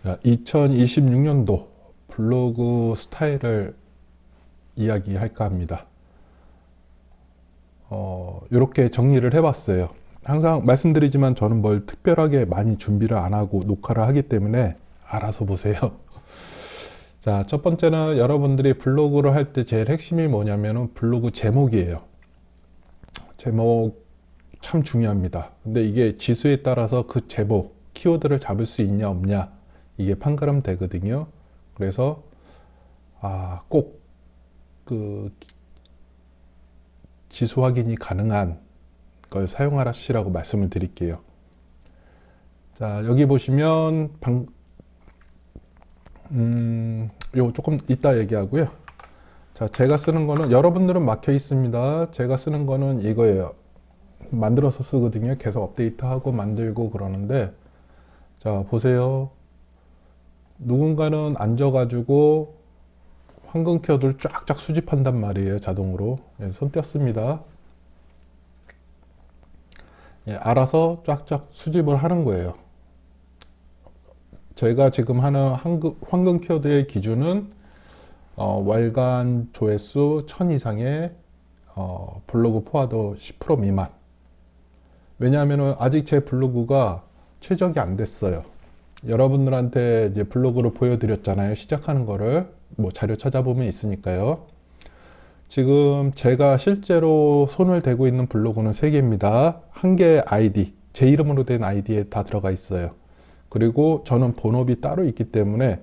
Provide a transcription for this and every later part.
자, 2026년도 블로그 스타일을 이야기할까 합니다. 이렇게 정리를 해봤어요. 항상 말씀드리지만 저는 뭘 특별하게 많이 준비를 안 하고 녹화를 하기 때문에 알아서 보세요. 자, 첫 번째는 여러분들이 블로그를 할 때 제일 핵심이 뭐냐면은 블로그 제목이에요. 제목 참 중요합니다. 근데 이게 지수에 따라서 그 제목, 키워드를 잡을 수 있냐 없냐 이게 판가름 되거든요. 그래서 꼭 그 지수 확인이 가능한 걸 사용하시라고 말씀을 드릴게요. 자, 여기 보시면 요 조금 이따 얘기하고요. 자, 제가 쓰는 거는 여러분들은 막혀 있습니다. 제가 쓰는 거는 이거예요. 만들어서 쓰거든요. 계속 업데이트하고 만들고 그러는데, 자, 보세요. 누군가는 앉아가지고 황금 키워드를 쫙쫙 수집한단 말이에요. 자동으로. 예, 손 뗐습니다. 예, 알아서 쫙쫙 수집을 하는 거예요. 저희가 지금 하는 황금 키워드의 기준은 월간 조회수 1000 이상의 블로그 포화도 10% 미만. 왜냐하면 아직 제 블로그가 최적이 안 됐어요. 여러분들한테 이제 블로그를 보여드렸잖아요. 시작하는 거를. 뭐 자료 찾아보면 있으니까요. 지금 제가 실제로 손을 대고 있는 블로그는 3개입니다. 한 개 아이디, 제 이름으로 된 아이디에 다 들어가 있어요. 그리고 저는 본업이 따로 있기 때문에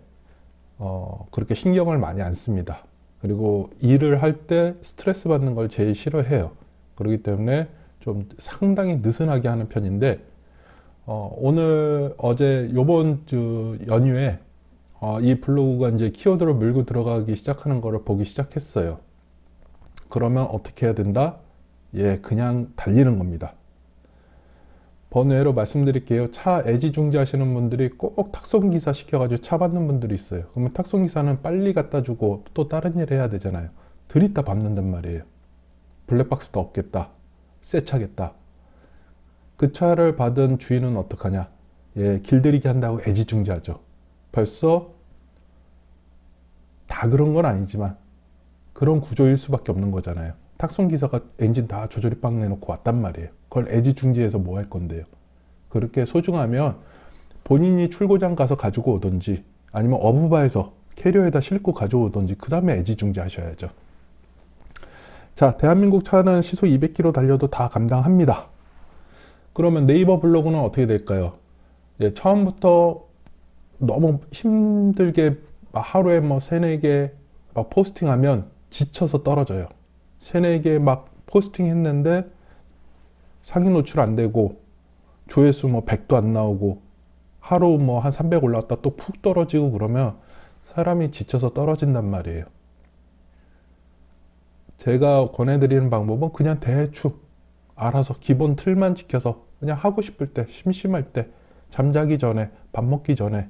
그렇게 신경을 많이 안 씁니다. 그리고 일을 할 때 스트레스 받는 걸 제일 싫어해요. 그렇기 때문에 좀 상당히 느슨하게 하는 편인데 오늘 어제 요번 주 연휴에 이 블로그가 이제 키워드를 밀고 들어가기 시작하는 거를 보기 시작했어요. 그러면 어떻게 해야 된다? 예, 그냥 달리는 겁니다. 번외로 말씀드릴게요. 차 애지중지 하시는 분들이 꼭 탁송기사 시켜가지고 차 받는 분들이 있어요. 그러면 탁송기사는 빨리 갖다 주고 또 다른 일 해야 되잖아요. 들이다 밟는단 말이에요. 블랙박스도 없겠다. 새 차겠다. 그 차를 받은 주인은 어떡하냐? 예, 길들이기 한다고 애지중지하죠. 벌써 다 그런 건 아니지만 그런 구조일 수밖에 없는 거잖아요. 탁송기사가 엔진 다 조절이 빵 내놓고 왔단 말이에요. 그걸 애지중지해서 뭐 할 건데요. 그렇게 소중하면 본인이 출고장 가서 가지고 오든지 아니면 어부바에서 캐리어에다 싣고 가져오든지 그 다음에 애지중지 하셔야죠. 자, 대한민국 차는 시속 200km 달려도 다 감당합니다. 그러면 네이버 블로그는 어떻게 될까요? 예, 처음부터 너무 힘들게 하루에 뭐 3, 4개 막 포스팅하면 지쳐서 떨어져요. 3, 4개 막 포스팅 했는데 상위 노출 안 되고 조회수 뭐 100도 안 나오고 하루 뭐 한 300 올라왔다 또 푹 떨어지고 그러면 사람이 지쳐서 떨어진단 말이에요. 제가 권해드리는 방법은 그냥 대충 알아서 기본 틀만 지켜서 그냥 하고 싶을 때, 심심할 때, 잠자기 전에, 밥 먹기 전에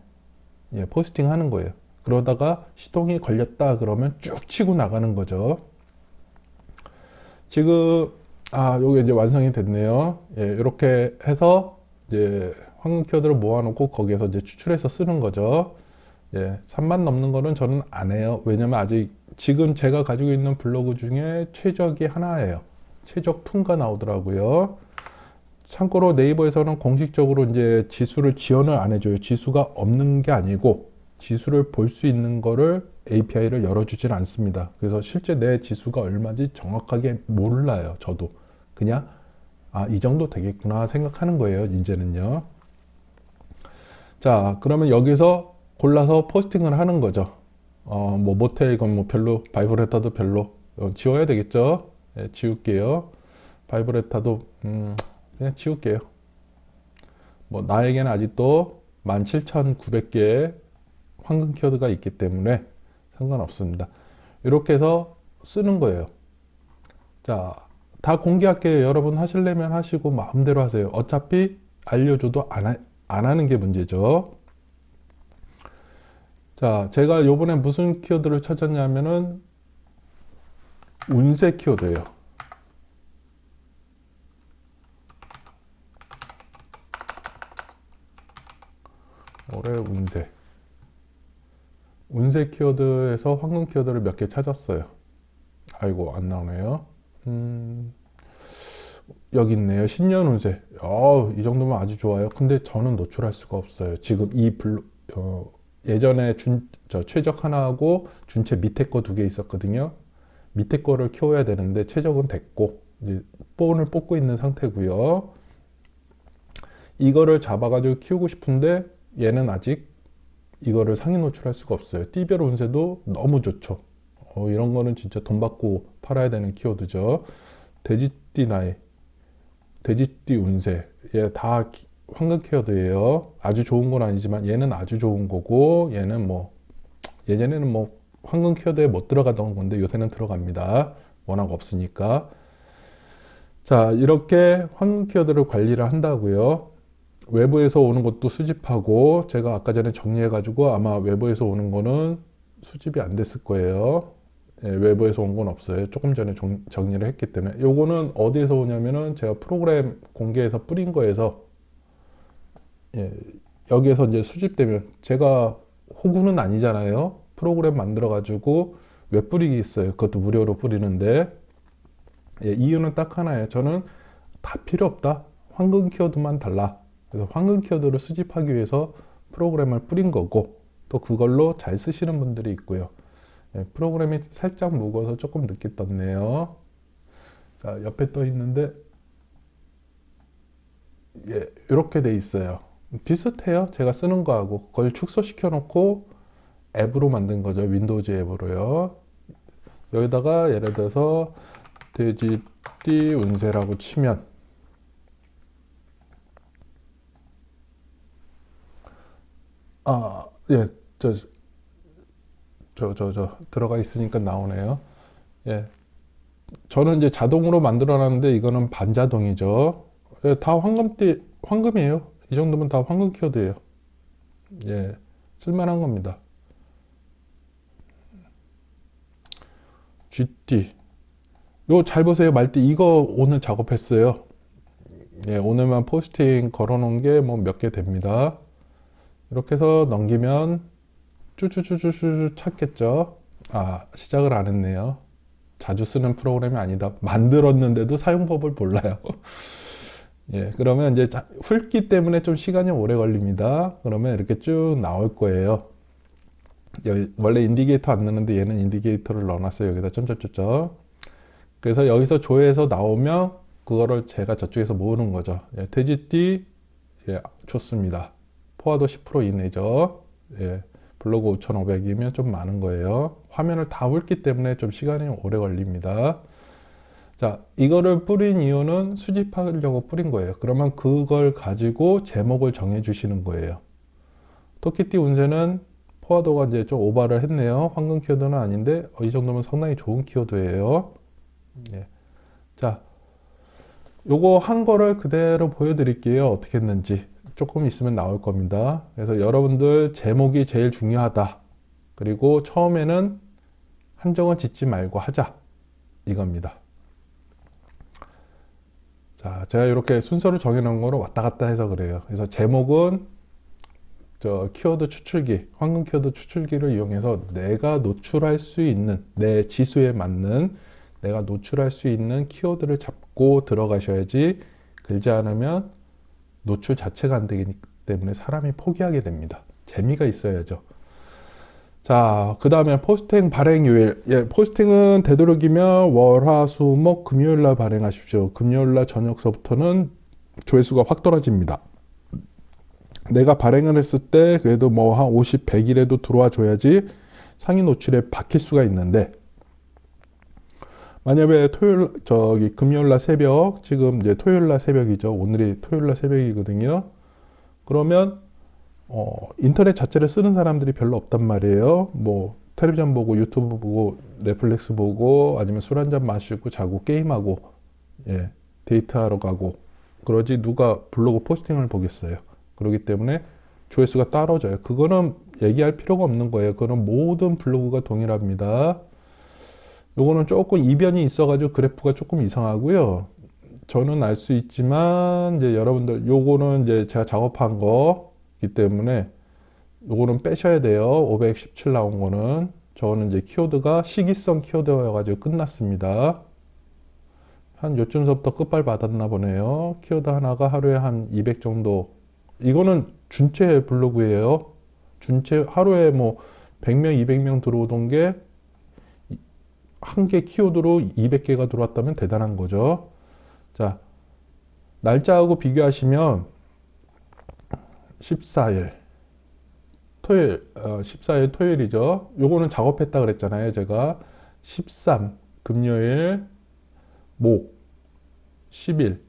예, 포스팅 하는 거예요. 그러다가 시동이 걸렸다 그러면 쭉 치고 나가는 거죠. 지금 요게 이제 완성이 됐네요. 예, 이렇게 해서 이제 황금 키워드를 모아놓고 거기에서 이제 추출해서 쓰는 거죠. 예, 3만 넘는 거는 저는 안 해요. 왜냐면 아직 지금 제가 가지고 있는 블로그 중에 최적이 하나예요. 최적 2가 나오더라고요. 참고로 네이버에서는 공식적으로 이제 지수를 지원을 안 해줘요. 지수가 없는 게 아니고 지수를 볼 수 있는 거를 API를 열어주질 않습니다. 그래서 실제 내 지수가 얼마인지 정확하게 몰라요. 저도 그냥 이 정도 되겠구나 생각하는 거예요. 이제는요. 자, 그러면 여기서 골라서 포스팅을 하는 거죠. 뭐 모텔 이건 뭐 별로, 바이브레타도 별로, 지워야 되겠죠. 예, 지울게요. 바이브레타도 그냥 지울게요. 뭐 나에게는 아직도 17,900개의 황금 키워드가 있기 때문에 상관없습니다. 이렇게 해서 쓰는 거예요. 자, 다 공개할게요. 여러분 하시려면 하시고 마음대로 하세요. 어차피 알려줘도 안 하는 게 문제죠. 자, 제가 요번에 무슨 키워드를 찾았냐면은 운세 키워드예요. 올해 운세. 운세 키워드에서 황금 키워드를 몇 개 찾았어요. 아이고, 안 나오네요. 여기 있네요. 신년 운세. 이 정도면 아주 좋아요. 근데 저는 노출할 수가 없어요. 지금 예전에 최적 하나하고 준최 밑에 거 두 개 있었거든요. 밑에 거를 키워야 되는데 최적은 됐고, 이제 본을 뽑고 있는 상태고요. 이거를 잡아가지고 키우고 싶은데 얘는 아직 이거를 상위 노출할 수가 없어요. 띠별 운세도 너무 좋죠. 이런 거는 진짜 돈 받고 팔아야 되는 키워드죠. 돼지띠 나이, 돼지띠 운세, 얘 다 황금 키워드예요. 아주 좋은 건 아니지만 얘는 아주 좋은 거고, 얘는 뭐 예전에는 뭐 황금 키워드에 못 들어가던 건데 요새는 들어갑니다. 워낙 없으니까. 자, 이렇게 황금 키워드를 관리를 한다고요. 외부에서 오는 것도 수집하고, 제가 아까 전에 정리해가지고 아마 외부에서 오는 거는 수집이 안 됐을 거예요. 예, 외부에서 온 건 없어요. 조금 전에 정리를 했기 때문에. 요거는 어디에서 오냐면은 제가 프로그램 공개해서 뿌린 거에서, 예, 여기에서 이제 수집되면, 제가 호구는 아니잖아요. 프로그램 만들어가지고 왜 뿌리기 있어요. 그것도 무료로 뿌리는데, 예, 이유는 딱 하나예요. 저는 다 필요 없다. 황금 키워드만 달라. 그래서 황금 키워드를 수집하기 위해서 프로그램을 뿌린 거고, 또 그걸로 잘 쓰시는 분들이 있고요. 예, 프로그램이 살짝 무거워서 조금 늦게 떴네요. 자, 옆에 떠 있는데, 예, 이렇게 돼 있어요. 비슷해요. 제가 쓰는 거하고. 그걸 축소시켜 놓고 앱으로 만든 거죠. 윈도우즈 앱으로요. 여기다가 예를 들어서 돼지띠 운세라고 치면, 예, 들어가 있으니까 나오네요. 예, 저는 이제 자동으로 만들어 놨는데 이거는 반자동이죠. 예, 다 황금이에요. 이 정도면 다 황금 키워드예요. 예, 쓸만한 겁니다. 쥐띠. 요 잘 보세요. 말띠 이거 오늘 작업했어요. 예, 오늘만 포스팅 걸어 놓은 게 뭐 몇 개 됩니다. 이렇게 해서 넘기면 쭈쭈쭈쭈쭈 찾겠죠. 시작을 안 했네요. 자주 쓰는 프로그램이 아니다. 만들었는데도 사용법을 몰라요. 예, 그러면 이제 훑기 때문에 좀 시간이 오래 걸립니다. 그러면 이렇게 쭉 나올 거예요. 원래 인디게이터 안 넣는데 얘는 인디게이터를 넣어놨어요. 여기다 점점점점. 그래서 여기서 조회해서 나오면 그거를 제가 저쪽에서 모으는 거죠. 예, 돼지띠, 예, 좋습니다. 포화도 10% 이내죠. 예, 블로그 5,500이면 좀 많은 거예요. 화면을 다 훑기 때문에 좀 시간이 오래 걸립니다. 자, 이거를 뿌린 이유는 수집하려고 뿌린 거예요. 그러면 그걸 가지고 제목을 정해 주시는 거예요. 토끼띠 운세는 포화도가 이제 좀 오버를 했네요. 황금 키워드는 아닌데, 이 정도면 상당히 좋은 키워드예요. 예. 자, 요거 한 거를 그대로 보여드릴게요. 어떻게 했는지. 조금 있으면 나올 겁니다. 그래서 여러분들 제목이 제일 중요하다. 그리고 처음에는 한정은 짓지 말고 하자. 이겁니다. 자, 제가 이렇게 순서를 정해놓은 거로 왔다 갔다 해서 그래요. 그래서 제목은 키워드 추출기, 황금 키워드 추출기를 이용해서 내가 노출할 수 있는, 내 지수에 맞는 내가 노출할 수 있는 키워드를 잡고 들어가셔야지, 그러지 않으면 노출 자체가 안 되기 때문에 사람이 포기하게 됩니다. 재미가 있어야죠. 자, 그 다음에 포스팅 발행요일. 예, 포스팅은 되도록이면 월, 화, 수, 목, 금요일날 발행하십시오. 금요일날 저녁서부터는 조회수가 확 떨어집니다. 내가 발행을 했을 때 그래도 뭐 한 50, 100일에도 들어와 줘야지 상위 노출에 박힐 수가 있는데, 만약에 금요일날 새벽, 지금 이제 토요일날 새벽이죠. 오늘이 토요일날 새벽이거든요. 그러면 인터넷 자체를 쓰는 사람들이 별로 없단 말이에요. 뭐 텔레비전 보고 유튜브 보고 넷플릭스 보고 아니면 술 한잔 마시고 자고 게임하고, 예, 데이트하러 가고 그러지 누가 블로그 포스팅을 보겠어요. 그렇기 때문에 조회수가 떨어져요. 그거는 얘기할 필요가 없는 거예요. 그거는 모든 블로그가 동일합니다. 요거는 조금 이변이 있어가지고 그래프가 조금 이상하고요. 저는 알 수 있지만 이제 여러분들 요거는 이제 제가 작업한 거기 때문에 요거는 빼셔야 돼요. 517 나온 거는. 저는 이제 키워드가 시기성 키워드여가지고 끝났습니다. 한 요쯤서부터 끝발 받았나 보네요. 키워드 하나가 하루에 한 200 정도. 이거는 준체 블로그예요. 준체 하루에 뭐 100명, 200명 들어오던 게 한 개 키워드로 200개가 들어왔다면 대단한 거죠. 자, 날짜하고 비교하시면 14일 토요일, 14일 토요일이죠. 요거는 작업했다 그랬잖아요. 제가 13 금요일, 목 10일.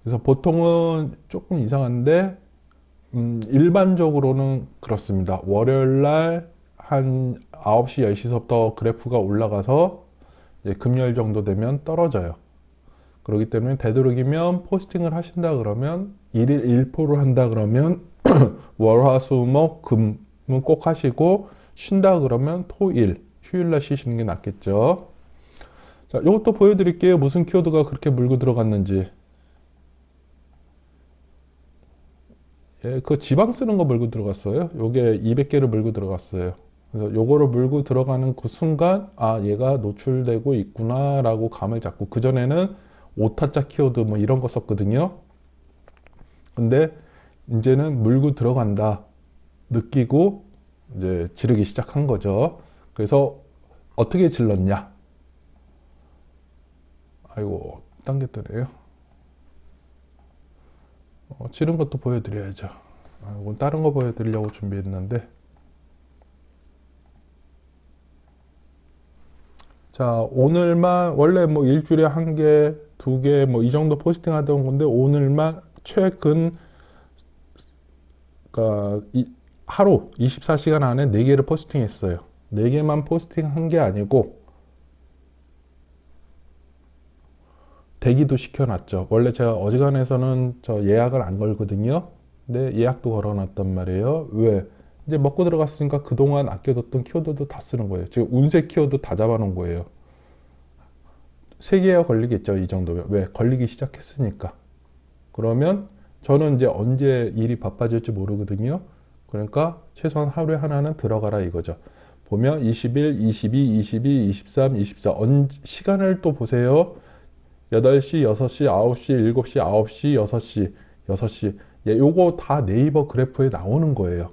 그래서 보통은 조금 이상한데 일반적으로는 그렇습니다. 월요일 날 한 9시, 10시서부터 그래프가 올라가서 이제 금요일 정도 되면 떨어져요. 그렇기 때문에 되도록이면 포스팅을 하신다 그러면 1일 1포를 한다 그러면 월, 화, 수, 목, 금은 꼭 하시고 쉰다 그러면 토, 일, 휴일 날 쉬시는 게 낫겠죠. 자, 이것도 보여드릴게요. 무슨 키워드가 그렇게 물고 들어갔는지. 예, 그 지방 쓰는 거 물고 들어갔어요. 요게 200개를 물고 들어갔어요. 그래서 요거를 물고 들어가는 그 순간, 아, 얘가 노출되고 있구나, 라고 감을 잡고, 그전에는 오타짜 키워드 뭐 이런 거 썼거든요. 근데, 이제는 물고 들어간다, 느끼고, 이제 지르기 시작한 거죠. 그래서, 어떻게 질렀냐? 아이고, 당겼더래요. 지른 것도 보여드려야죠. 이건 다른 거 보여드리려고 준비했는데, 자, 오늘만 원래 뭐 일주일에 한 개, 두 개, 뭐 이 정도 포스팅 하던 건데 오늘만 최근 그러니까 하루 24시간 안에 4개를 포스팅했어요. 4개만 포스팅한 게 아니고 대기도 시켜놨죠. 원래 제가 어지간해서는 저 예약을 안 걸거든요. 근데 예약도 걸어놨단 말이에요. 왜? 이제 먹고 들어갔으니까 그동안 아껴뒀던 키워드도 다 쓰는 거예요. 지금 운세 키워드 다 잡아놓은 거예요. 3개가 걸리겠죠. 이 정도면. 왜? 걸리기 시작했으니까. 그러면 저는 이제 언제 일이 바빠질지 모르거든요. 그러니까 최소한 하루에 하나는 들어가라 이거죠. 보면 21, 22, 22, 23, 24 시간을 또 보세요. 8시, 6시, 9시, 7시, 9시, 6시, 6시. 예, 요거 다 네이버 그래프에 나오는 거예요.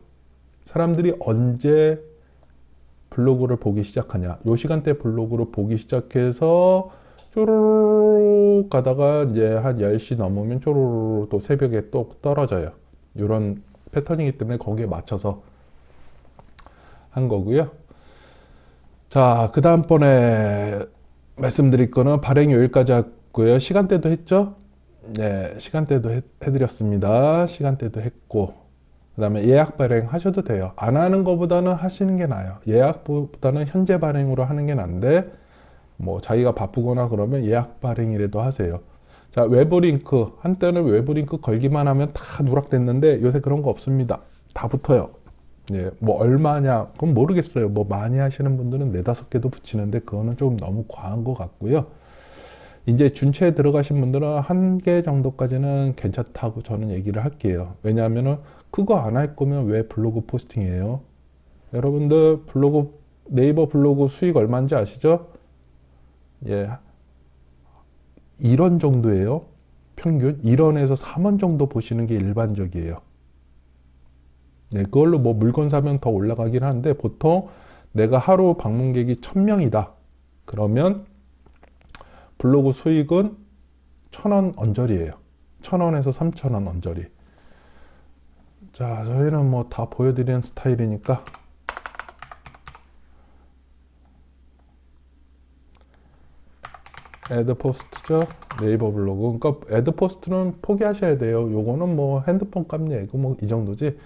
사람들이 언제 블로그를 보기 시작하냐. 요 시간대 블로그를 보기 시작해서 쪼르르 가다가 이제 한 10시 넘으면 쪼르르 또 새벽에 또 떨어져요. 이런 패턴이기 때문에 거기에 맞춰서 한 거고요. 자, 그 다음번에 말씀드릴 거는 발행이 여기까지 했고요. 시간대도 했죠? 네, 시간대도 해드렸습니다. 시간대도 했고, 그 다음에 예약 발행 하셔도 돼요. 안 하는 것보다는 하시는 게 나아요. 예약보다는 현재 발행으로 하는 게 나은데, 뭐 자기가 바쁘거나 그러면 예약 발행이라도 하세요. 자, 외부 링크. 한때는 외부 링크 걸기만 하면 다 누락됐는데 요새 그런 거 없습니다. 다 붙어요. 예, 뭐 얼마냐? 그건 모르겠어요. 뭐 많이 하시는 분들은 4, 5개도 붙이는데 그거는 좀 너무 과한 것 같고요. 이제 준체에 들어가신 분들은 1개 정도까지는 괜찮다고 저는 얘기를 할게요. 왜냐하면은 그거 안 할 거면 왜 블로그 포스팅이에요? 여러분들 블로그 네이버 블로그 수익 얼마인지 아시죠? 예, 1원 정도예요. 평균 1원에서 3원 정도 보시는 게 일반적이에요. 네, 그걸로 뭐 물건 사면 더 올라가긴 하는데 보통 내가 하루 방문객이 1000명이다. 그러면 블로그 수익은 1000원 언저리예요. 1000원에서 3000원 언저리. 자, 저희는 뭐 다 보여드리는 스타일이니까 애드 포스트죠. 네이버 블로그. 그러니까 애드 포스트는 포기하셔야 돼요. 요거는 뭐 핸드폰 값 얘고 뭐 이 정도지.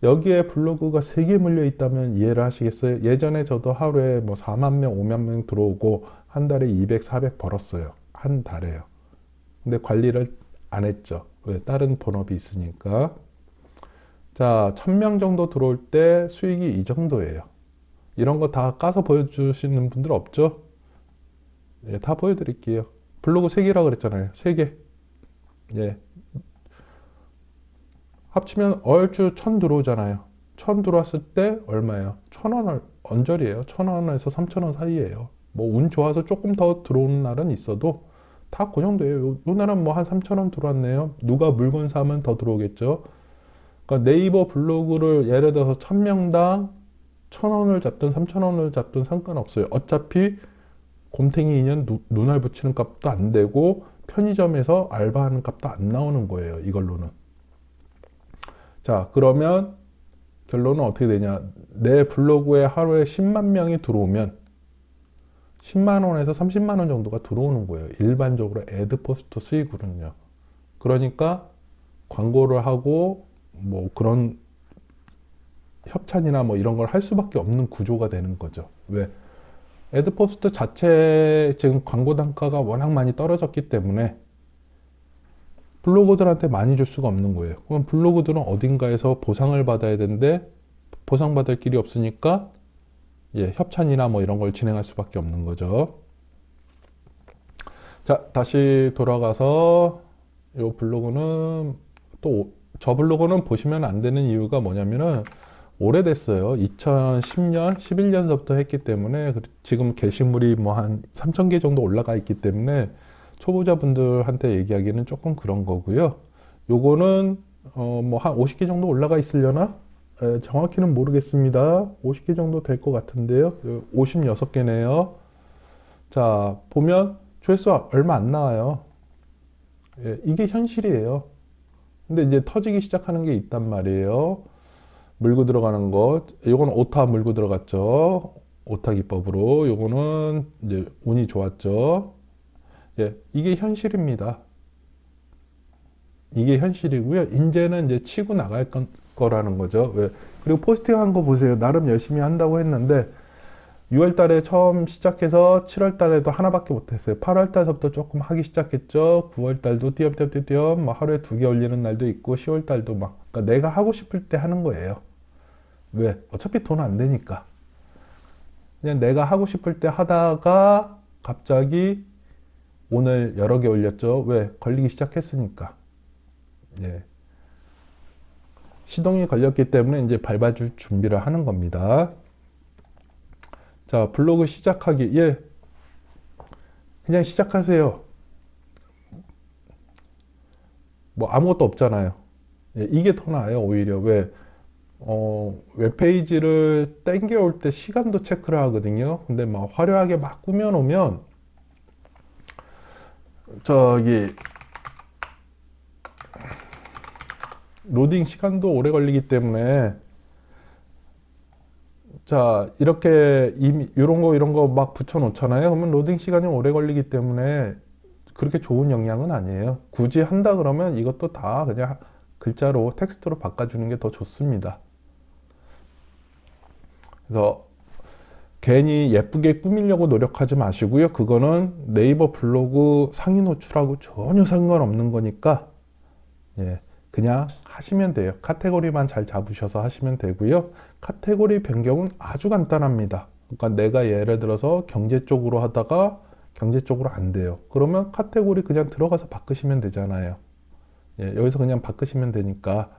여기에 블로그가 3개 물려 있다면 이해를 하시겠어요? 예전에 저도 하루에 뭐 4만 명, 5만 명 들어오고 한 달에 200, 400 벌었어요. 한 달에요. 근데 관리를 안 했죠. 왜? 다른 본업이 있으니까. 자, 1000명 정도 들어올 때 수익이 이 정도예요. 이런 거 다 까서 보여주시는 분들 없죠? 예, 다 보여드릴게요. 블로그 3개라 그랬잖아요. 3개. 예. 합치면 얼추 1000 들어오잖아요. 천 들어왔을 때 얼마예요? 1,000원 언저리예요. 1,000원에서 3,000원 사이예요. 뭐 운 좋아서 조금 더 들어오는 날은 있어도 다 그 정도예요. 요 날은 뭐 한 3,000원 들어왔네요. 누가 물건 사면 더 들어오겠죠. 그러니까 네이버 블로그를 예를 들어서 1,000명당 1,000원을 잡든 3,000원을 잡든 상관없어요. 어차피 곰탱이 인연 눈알 붙이는 값도 안 되고 편의점에서 알바하는 값도 안 나오는 거예요. 이걸로는. 자, 그러면 결론은 어떻게 되냐? 내 블로그에 하루에 10만 명이 들어오면 10만 원에서 30만 원 정도가 들어오는 거예요. 일반적으로 애드포스트 수익으로는요. 그러니까 광고를 하고 뭐 그런 협찬이나 뭐 이런 걸 할 수밖에 없는 구조가 되는 거죠. 왜? 애드포스트 자체 지금 광고 단가가 워낙 많이 떨어졌기 때문에 블로거들한테 많이 줄 수가 없는 거예요. 그럼 블로거들은 어딘가에서 보상을 받아야 되는데 보상받을 길이 없으니까 협찬이나 뭐 이런 걸 진행할 수밖에 없는 거죠. 자, 다시 돌아가서 이 블로그는 또 저 블로그는 보시면 안 되는 이유가 뭐냐면은 오래됐어요. 2010년, 11년서부터 했기 때문에 지금 게시물이 뭐 한 3,000개 정도 올라가 있기 때문에 초보자분들한테 얘기하기는 조금 그런 거고요. 요거는 뭐 한 50개 정도 올라가 있으려나? 정확히는 모르겠습니다. 50개 정도 될 것 같은데요. 56개네요. 자, 보면 조회수가 얼마 안 나와요. 이게 현실이에요. 근데 이제 터지기 시작하는 게 있단 말이에요. 물고 들어가는 것. 요거는 오타 물고 들어갔죠. 오타 기법으로. 요거는 이제 운이 좋았죠. 이게 현실입니다. 이게 현실이고요. 이제는 이제 치고 나갈 거라는 거죠. 왜? 그리고 포스팅 한 거 보세요. 나름 열심히 한다고 했는데 6월 달에 처음 시작해서 7월 달에도 하나밖에 못했어요. 8월 달서부터 조금 하기 시작했죠. 9월 달도 띄엄띄엄띄엄 뭐 하루에 2개 올리는 날도 있고 10월 달도 막 그러니까 내가 하고 싶을 때 하는 거예요. 왜? 어차피 돈 안 되니까. 그냥 내가 하고 싶을 때 하다가 갑자기 오늘 여러 개 올렸죠. 왜? 걸리기 시작했으니까. 시동이 걸렸기 때문에 이제 밟아줄 준비를 하는 겁니다. 자, 블로그 시작하기. 그냥 시작하세요. 뭐 아무것도 없잖아요. 이게 더 나아요, 오히려. 왜? 웹페이지를 땡겨올 때 시간도 체크를 하거든요. 근데 막 화려하게 막 꾸며놓으면 저기 로딩 시간도 오래 걸리기 때문에 자, 이렇게 이런 거 막 붙여 놓잖아요. 그러면 로딩 시간이 오래 걸리기 때문에 그렇게 좋은 영향은 아니에요. 굳이 한다 그러면 이것도 다 그냥 글자로 텍스트로 바꿔주는 게 더 좋습니다. 그래서 괜히 예쁘게 꾸미려고 노력하지 마시고요. 그거는 네이버 블로그 상위 노출하고 전혀 상관없는 거니까 그냥 하시면 돼요. 카테고리만 잘 잡으셔서 하시면 되고요. 카테고리 변경은 아주 간단합니다. 그러니까 내가 예를 들어서 경제 쪽으로 하다가 경제 쪽으로 안 돼요. 그러면 카테고리 그냥 들어가서 바꾸시면 되잖아요. 여기서 그냥 바꾸시면 되니까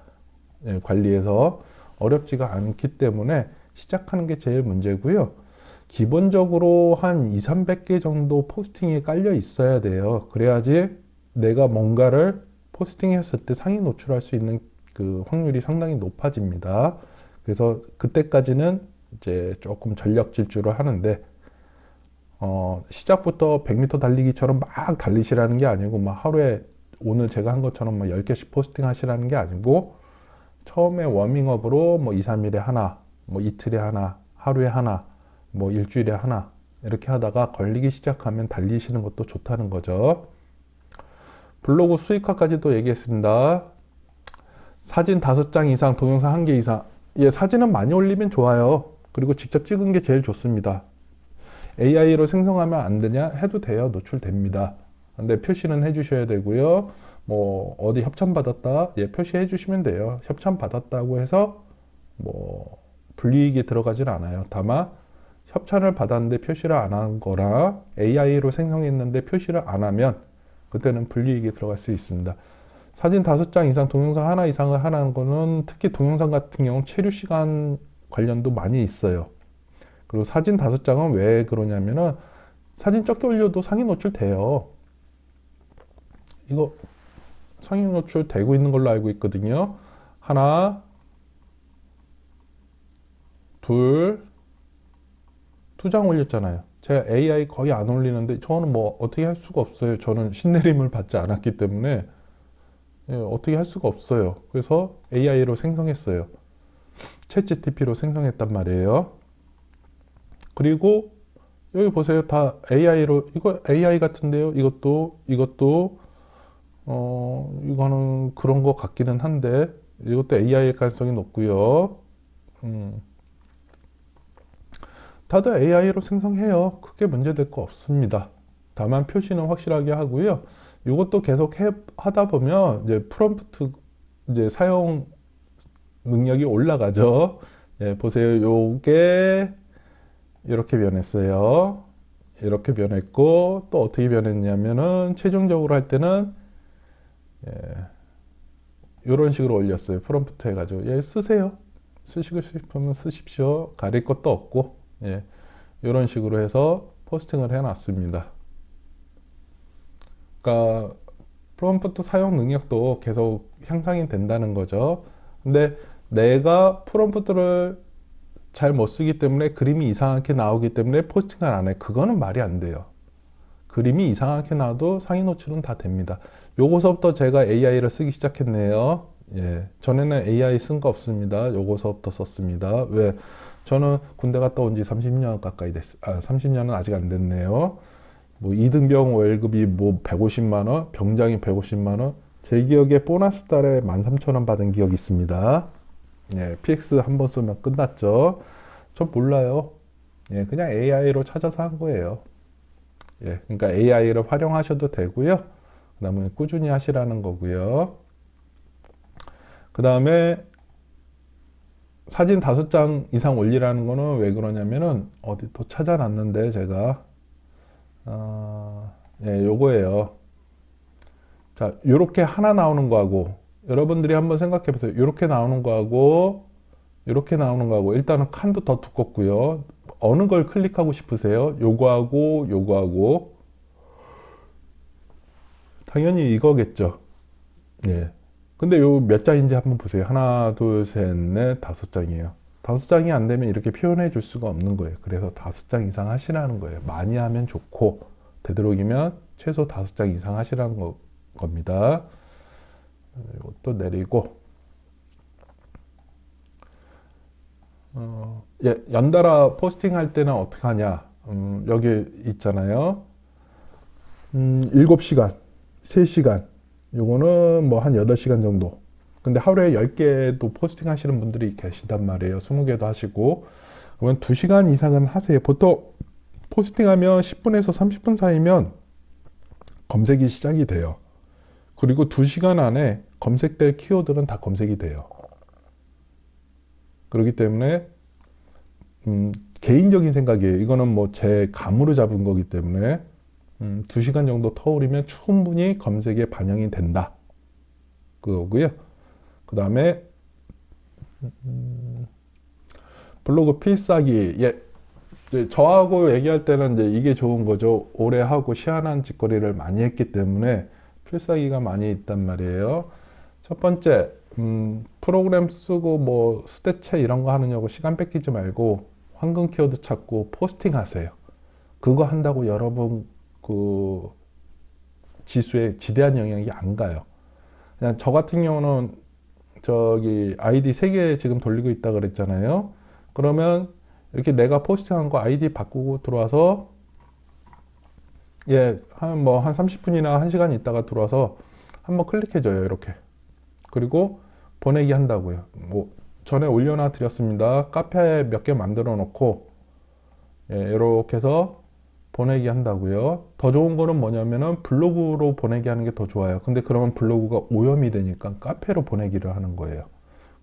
관리해서 어렵지가 않기 때문에 시작하는 게 제일 문제고요. 기본적으로 한 200-300개 정도 포스팅이 깔려 있어야 돼요. 그래야지 내가 뭔가를 포스팅 했을 때 상위 노출할 수 있는 그 확률이 상당히 높아집니다. 그래서 그때까지는 이제 조금 전력 질주를 하는데 시작부터 100m 달리기처럼 막 달리시라는 게 아니고 막 하루에 오늘 제가 한 것처럼 막 10개씩 포스팅 하시라는 게 아니고 처음에 워밍업으로 뭐 2, 3일에 하나, 뭐 이틀에 하나, 하루에 하나, 뭐 일주일에 하나 이렇게 하다가 걸리기 시작하면 달리시는 것도 좋다는 거죠. 블로그 수익화까지도 얘기했습니다. 사진 5장 이상, 동영상 1개 이상. 사진은 많이 올리면 좋아요. 그리고 직접 찍은 게 제일 좋습니다. AI로 생성하면 안 되냐? 해도 돼요. 노출됩니다. 근데 표시는 해주셔야 되고요. 뭐 어디 협찬 받았다? 표시해 주시면 돼요. 협찬 받았다고 해서 뭐 불이익이 들어가진 않아요. 다만 협찬을 받았는데 표시를 안 한 거랑 AI로 생성했는데 표시를 안 하면 그때는 불이익이 들어갈 수 있습니다. 사진 5장 이상, 동영상 하나 이상을 하라는 거는 특히 동영상 같은 경우는 체류 시간 관련도 많이 있어요. 그리고 사진 5장은 왜 그러냐면은 사진 적게 올려도 상위 노출 돼요. 이거 상위 노출 되고 있는 걸로 알고 있거든요. 하나, 둘, 2장 올렸잖아요. 제가 AI 거의 안 올리는데 저는 뭐 어떻게 할 수가 없어요. 저는 신내림을 받지 않았기 때문에 어떻게 할 수가 없어요. 그래서 AI로 생성했어요. 챗GPT로 생성했단 말이에요. 그리고 여기 보세요. 다 AI로, 이거 AI 같은데요. 이것도 이거는 그런 것 같기는 한데, 이것도 AI일 가능성이 높고요. 다들 AI로 생성해요. 크게 문제될 거 없습니다. 다만 표시는 확실하게 하고요. 이것도 계속 하다 보면 이제 프롬프트 이제 사용 능력이 올라가죠. 예, 보세요. 요게 이렇게 변했어요. 이렇게 변했고 또 어떻게 변했냐면은 최종적으로 할 때는 예, 이런 식으로 올렸어요. 프롬프트 해가지고 예, 쓰세요. 쓰시고 싶으면 쓰십시오. 가릴 것도 없고 예, 이런 식으로 해서 포스팅을 해놨습니다. 그러니까 프롬프트 사용 능력도 계속 향상이 된다는 거죠. 근데 내가 프롬프트를 잘 못 쓰기 때문에 그림이 이상하게 나오기 때문에 포스팅을 안 해. 그거는 말이 안 돼요. 그림이 이상하게 나와도 상위 노출은 다 됩니다. 요거서부터 제가 AI를 쓰기 시작했네요. 예, 전에는 AI 쓴 거 없습니다. 요거서부터 썼습니다. 왜? 저는 군대 갔다 온 지 30년 가까이 됐어요. 30년은 아직 안 됐네요. 뭐 이등병 월급이 뭐 150만 원, 병장이 150만 원. 제 기억에 보너스 달에 13,000원 받은 기억이 있습니다. 예, PX 한 번 쏘면 끝났죠. 전 몰라요. 예, 그냥 AI로 찾아서 한 거예요. 예, 그러니까 AI를 활용하셔도 되고요. 그 다음에 꾸준히 하시라는 거고요. 그 다음에 사진 5장 이상 올리라는 거는 왜 그러냐면은 어디 또 찾아놨는데 제가 예, 요거예요. 자, 요렇게 하나 나오는 거하고 여러분들이 한번 생각해 보세요. 요렇게 나오는 거하고 이렇게 나오는 거하고 일단은 칸도 더 두껍고요. 어느 걸 클릭하고 싶으세요? 요거하고 당연히 이거겠죠. 예. 근데 요 몇 장인지 한번 보세요. 하나, 둘, 셋, 넷, 5장이에요. 5장이 안 되면 이렇게 표현해 줄 수가 없는 거예요. 그래서 5장 이상 하시라는 거예요. 많이 하면 좋고 되도록이면 최소 5장 이상 하시라는 겁니다. 이것도 내리고 예, 연달아 포스팅 할 때는 어떻게 하냐? 여기 있잖아요. 7시간, 3시간. 요거는 뭐 한 8시간 정도. 근데 하루에 10개도 포스팅 하시는 분들이 계시단 말이에요. 20개도 하시고. 그러면 2시간 이상은 하세요. 보통 포스팅하면 10분에서 30분 사이면 검색이 시작이 돼요. 그리고 2시간 안에 검색될 키워드는 다 검색이 돼요. 그렇기 때문에 개인적인 생각이에요. 이거는 뭐 제 감으로 잡은 거기 때문에 2시간 정도 터울이면 충분히 검색에 반영이 된다. 그거고요. 그 다음에 블로그 필사기. 예, 저하고 얘기할 때는 이제 이게 좋은 거죠. 오래 하고 희한한 짓거리를 많이 했기 때문에 필사기가 많이 있단 말이에요. 첫 번째, 프로그램 쓰고 뭐 스탯체 이런 거 하느냐고 시간 뺏기지 말고 황금 키워드 찾고 포스팅 하세요. 그거 한다고 여러분 그 지수에 지대한 영향이 안 가요. 그냥 저 같은 경우는 저기 아이디 3개 지금 돌리고 있다 그랬잖아요. 그러면 이렇게 내가 포스팅한 거 아이디 바꾸고 들어와서 예, 한 30분이나 1시간 있다가 들어와서 한번 클릭해줘요. 이렇게. 그리고 보내기 한다고요. 뭐 전에 올려놔 드렸습니다. 카페 몇 개 만들어 놓고 예, 이렇게 해서 보내기 한다고요. 더 좋은 거는 뭐냐면은 블로그로 보내기 하는 게 더 좋아요. 근데 그러면 블로그가 오염이 되니까 카페로 보내기를 하는 거예요.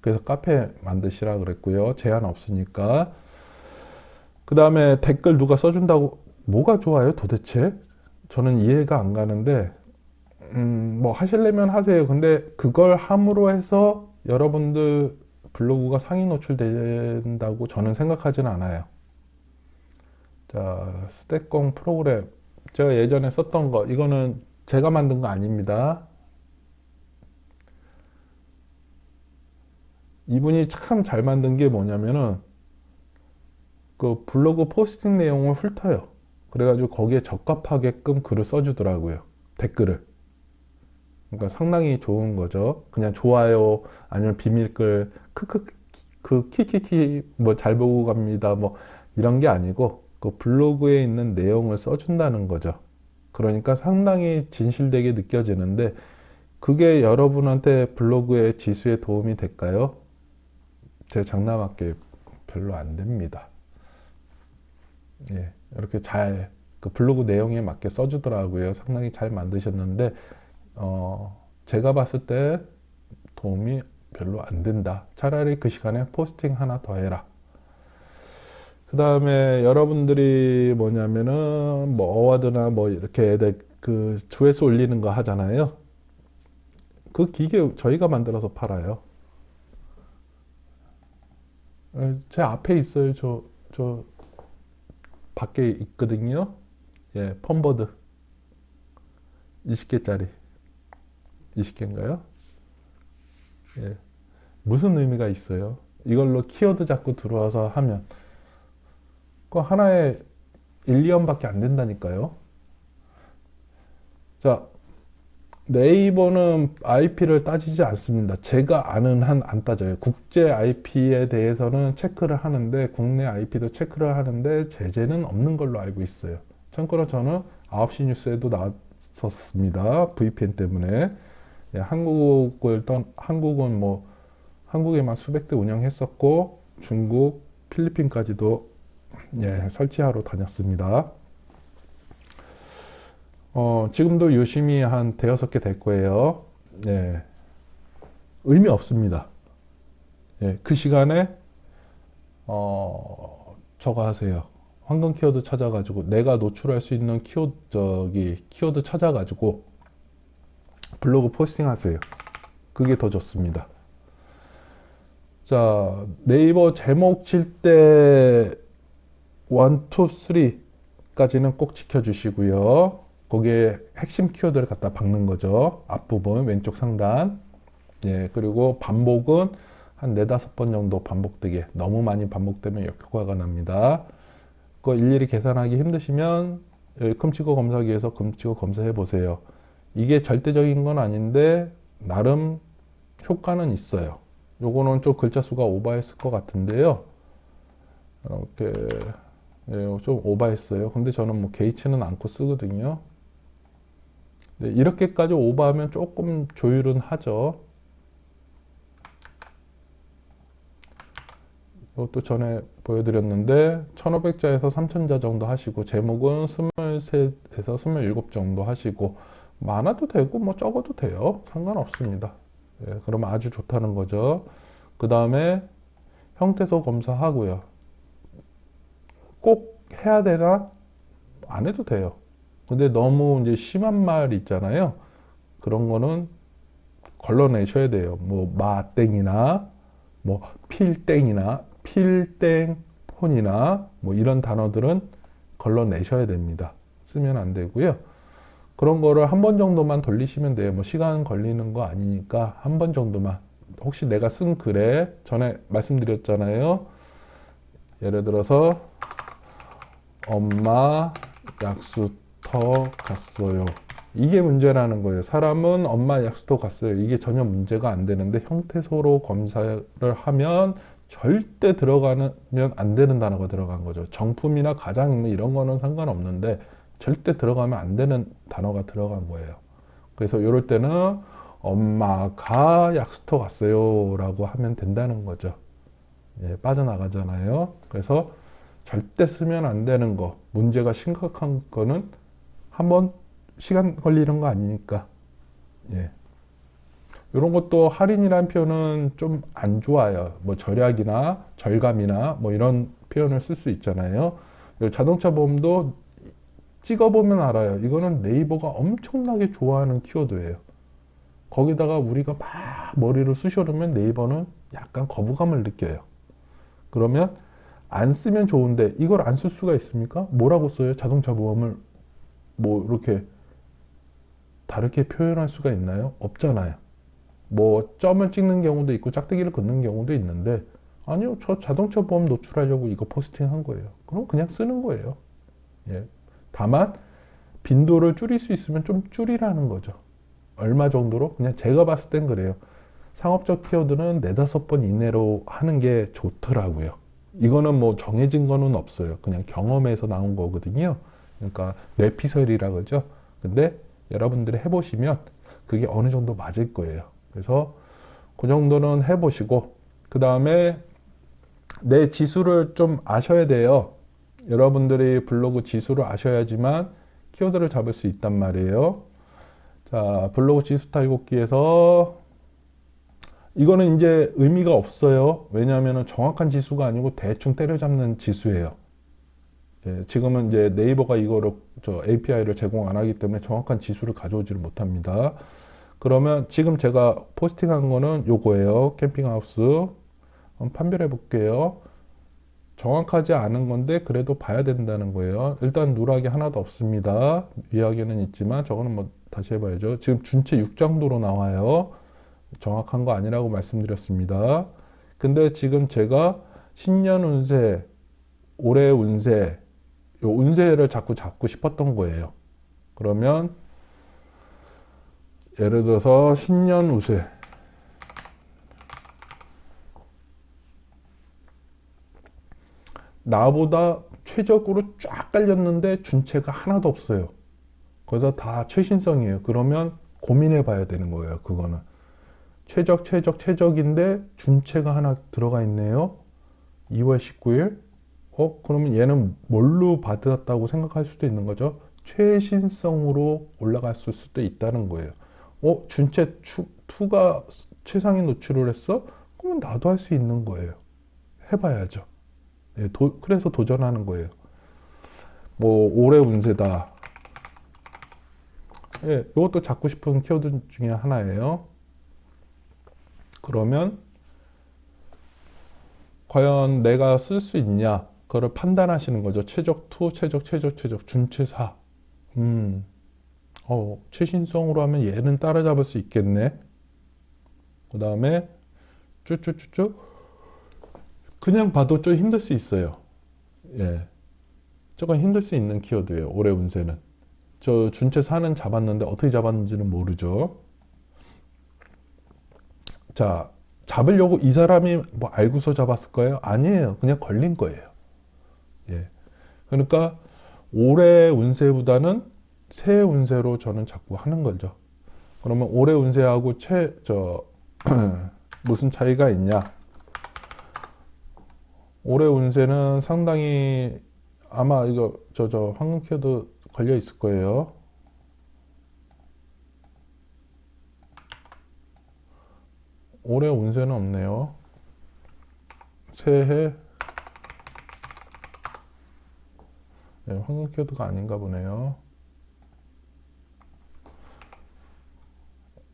그래서 카페 만드시라 그랬고요. 제한 없으니까. 그 다음에 댓글 누가 써준다고 뭐가 좋아요 도대체? 저는 이해가 안 가는데 뭐 하시려면 하세요. 근데 그걸 함으로 해서 여러분들 블로그가 상위 노출된다고 저는 생각하지는 않아요. 자, 스택공 프로그램. 제가 예전에 썼던 거, 이거는 제가 만든 거 아닙니다. 이분이 참 잘 만든 게 뭐냐면은 그 블로그 포스팅 내용을 훑어요. 그래가지고 거기에 적합하게끔 글을 써주더라고요. 댓글을. 그러니까 상당히 좋은 거죠. 그냥 좋아요, 아니면 비밀글, 크크, 그 키키키, 뭐 잘 보고 갑니다. 뭐 이런 게 아니고 그 블로그에 있는 내용을 써준다는 거죠. 그러니까 상당히 진실되게 느껴지는데 그게 여러분한테 블로그의 지수에 도움이 될까요? 제 장남학교 별로 안 됩니다. 예, 이렇게 잘 그 블로그 내용에 맞게 써주더라고요. 상당히 잘 만드셨는데 제가 봤을 때 도움이 별로 안 된다. 차라리 그 시간에 포스팅 하나 더 해라. 그 다음에 여러분들이 뭐냐면은 뭐 어워드나 뭐 이렇게 애들 그 조회수 올리는 거 하잖아요. 그 기계 저희가 만들어서 팔아요. 제 앞에 있어요. 저 밖에 있거든요. 예, 펌버드 20개짜리. 20개인가요? 예. 무슨 의미가 있어요? 이걸로 키워드 잡고 들어와서 하면 그 하나에 1, 2원밖에 안 된다니까요. 자, 네이버는 IP를 따지지 않습니다. 제가 아는 한 안 따져요. 국제 IP에 대해서는 체크를 하는데 국내 IP도 체크를 하는데 제재는 없는 걸로 알고 있어요. 참고로 저는 9시 뉴스에도 나왔었습니다. VPN 때문에. 예, 한국은 뭐 한국에만 수백 대 운영했었고 중국, 필리핀까지도 예, 설치하러 다녔습니다. 지금도 유심히 한 대여섯 개 될 거예요. 예, 의미 없습니다. 예, 그 시간에 저거 하세요. 황금 키워드 찾아가지고 내가 노출할 수 있는 키워드 찾아가지고 블로그 포스팅 하세요. 그게 더 좋습니다. 자, 네이버 제목 칠 때 1, 2, 3까지는 꼭 지켜주시고요. 거기에 핵심 키워드를 갖다 박는 거죠. 앞부분 왼쪽 상단. 예, 그리고 반복은 한 4, 5번 정도 반복되게. 너무 많이 반복되면 역효과가 납니다. 그거 일일이 계산하기 힘드시면 끔찍어 검사기에서 끔찍어 검사해 보세요. 이게 절대적인 건 아닌데 나름 효과는 있어요. 요거는 좀 글자 수가 오버했을 것 같은데요. 이렇게 좀 오버했어요. 근데 저는 뭐 개의치는 않고 쓰거든요. 네, 이렇게까지 오버하면 조금 조율은 하죠. 이것도 전에 보여드렸는데 1500자에서 3000자 정도 하시고 제목은 23에서 27 정도 하시고 많아도 되고 뭐 적어도 돼요. 상관없습니다. 예, 그러면 아주 좋다는 거죠. 그 다음에 형태소 검사하고요. 꼭 해야 되나? 안 해도 돼요. 근데 너무 이제 심한 말 있잖아요. 그런 거는 걸러내셔야 돼요. 뭐 마땡이나 뭐 필땡이나 필땡 폰이나 뭐 이런 단어들은 걸러내셔야 됩니다. 쓰면 안 되고요. 그런 거를 한 번 정도만 돌리시면 돼요. 뭐 시간 걸리는 거 아니니까 한 번 정도만. 혹시 내가 쓴 글에 전에 말씀드렸잖아요. 예를 들어서 엄마 약수터 갔어요. 이게 문제라는 거예요. 사람은 엄마 약수터 갔어요. 이게 전혀 문제가 안 되는데 형태소로 검사를 하면 절대 들어가면 안 되는 단어가 들어간 거죠. 정품이나 가장 이런 거는 상관없는데 절대 들어가면 안 되는 단어가 들어간 거예요. 그래서 이럴 때는 엄마가 약수터 갔어요 라고 하면 된다는 거죠. 예, 빠져나가잖아요. 그래서 절대 쓰면 안 되는 거, 문제가 심각한 거는 한번 시간 걸리는 거 아니니까. 예. 이런 것도 할인이라는 표현은 좀 안 좋아요. 뭐 절약이나 절감이나 뭐 이런 표현을 쓸 수 있잖아요. 자동차 보험도 찍어보면 알아요. 이거는 네이버가 엄청나게 좋아하는 키워드예요. 거기다가 우리가 막 머리를 쑤셔놓으면 네이버는 약간 거부감을 느껴요. 그러면 안 쓰면 좋은데 이걸 안 쓸 수가 있습니까? 뭐라고 써요? 자동차 보험을 뭐 이렇게 다르게 표현할 수가 있나요? 없잖아요. 뭐 점을 찍는 경우도 있고 짝대기를 긋는 경우도 있는데 아니요, 저 자동차 보험 노출하려고 이거 포스팅한 거예요. 그럼 그냥 쓰는 거예요. 예. 다만 빈도를 줄일 수 있으면 좀 줄이라는 거죠. 얼마 정도로? 그냥 제가 봤을 땐 그래요. 상업적 키워드는 네다섯 번 이내로 하는 게 좋더라고요. 이거는 뭐 정해진 거는 없어요. 그냥 경험에서 나온 거거든요. 그러니까 뇌피설이라 그러죠. 근데 여러분들이 해보시면 그게 어느 정도 맞을 거예요. 그래서 그 정도는 해보시고 그 다음에 내 지수를 좀 아셔야 돼요. 여러분들이 블로그 지수를 아셔야지만 키워드를 잡을 수 있단 말이에요. 자, 블로그 지수 탈곡기에서 이거는 이제 의미가 없어요. 왜냐하면 정확한 지수가 아니고 대충 때려잡는 지수예요. 예, 지금은 이제 네이버가 이거를 API를 제공 안 하기 때문에 정확한 지수를 가져오지를 못합니다. 그러면 지금 제가 포스팅한 거는 요거예요. 캠핑하우스. 한번 판별해 볼게요. 정확하지 않은 건데 그래도 봐야 된다는 거예요. 일단 누락이 하나도 없습니다. 위하게는 있지만 저거는 뭐 다시 해봐야죠. 지금 준체 6장도로 나와요. 정확한 거 아니라고 말씀드렸습니다. 근데 지금 제가 신년 운세, 올해 운세, 요 운세를 자꾸 잡고 싶었던 거예요. 그러면 예를 들어서 신년 운세 나보다 최적으로 쫙 깔렸는데 준체가 하나도 없어요. 그래서 다 최신성이에요. 그러면 고민해 봐야 되는 거예요. 그거는 최적인데 준체가 하나 들어가 있네요. 2월 19일 그러면 얘는 뭘로 받았다고 생각할 수도 있는 거죠. 최신성으로 올라갔을 수도 있다는 거예요. 준체 2가 최상위 노출을 했어? 그러면 나도 할 수 있는 거예요. 해봐야죠. 예, 그래서 도전하는 거예요. 뭐 올해 운세다. 예, 이것도 잡고 싶은 키워드 중에 하나예요. 그러면 과연 내가 쓸 수 있냐? 그거를 판단하시는 거죠. 최적 2, 최적, 준체 4. 최신성으로 하면 얘는 따라잡을 수 있겠네. 그 다음에 쭉쭉쭉쭉 그냥 봐도 좀 힘들 수 있어요. 예, 조금 힘들 수 있는 키워드예요. 올해 운세는. 저 준체 4는 잡았는데 어떻게 잡았는지는 모르죠. 자, 잡으려고 이 사람이 뭐 알고서 잡았을까요? 아니에요. 그냥 걸린 거예요. 예. 그러니까 올해 운세보다는 새 운세로 저는 자꾸 하는 거죠. 그러면 올해 운세하고 무슨 차이가 있냐? 올해 운세는 상당히 아마 이거 황금 키워드 걸려 있을 거예요. 올해 운세는 없네요. 새해 황금 키워드가 아닌가 보네요.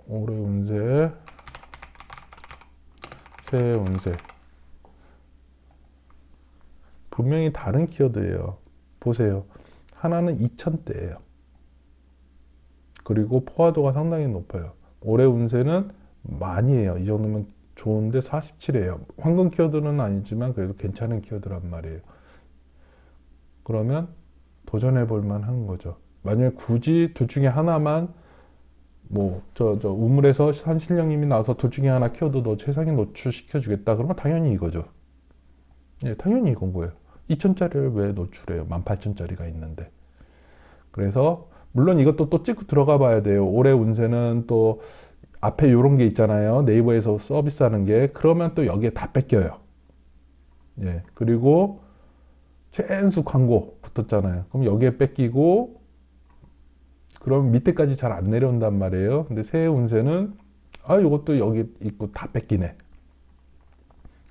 올해 운세, 새해 운세. 분명히 다른 키워드예요. 보세요. 하나는 2000대예요. 그리고 포화도가 상당히 높아요. 올해 운세는 많이 해요. 이 정도면 좋은데 47이에요. 황금 키워드는 아니지만 그래도 괜찮은 키워드란 말이에요. 그러면 도전해 볼 만한 거죠. 만약에 굳이 둘 중에 하나만 우물에서 산신령님이 나와서 둘 중에 하나 키워드 너 최상위 노출시켜 주겠다. 그러면 당연히 이거죠. 예, 당연히 이건 거예요. 2000짜리를 왜 노출해요? 18,000짜리가 있는데. 그래서 물론 이것도 또 찍고 들어가 봐야 돼요. 올해 운세는 또 앞에 이런 게 있잖아요. 네이버에서 서비스하는 게. 그러면 또 여기에 다 뺏겨요. 예. 그리고 최연소 광고 붙었잖아요. 그럼 여기에 뺏기고 그럼 밑에까지 잘 안 내려온단 말이에요. 근데 새해 운세는 이것도 여기 있고 다 뺏기네.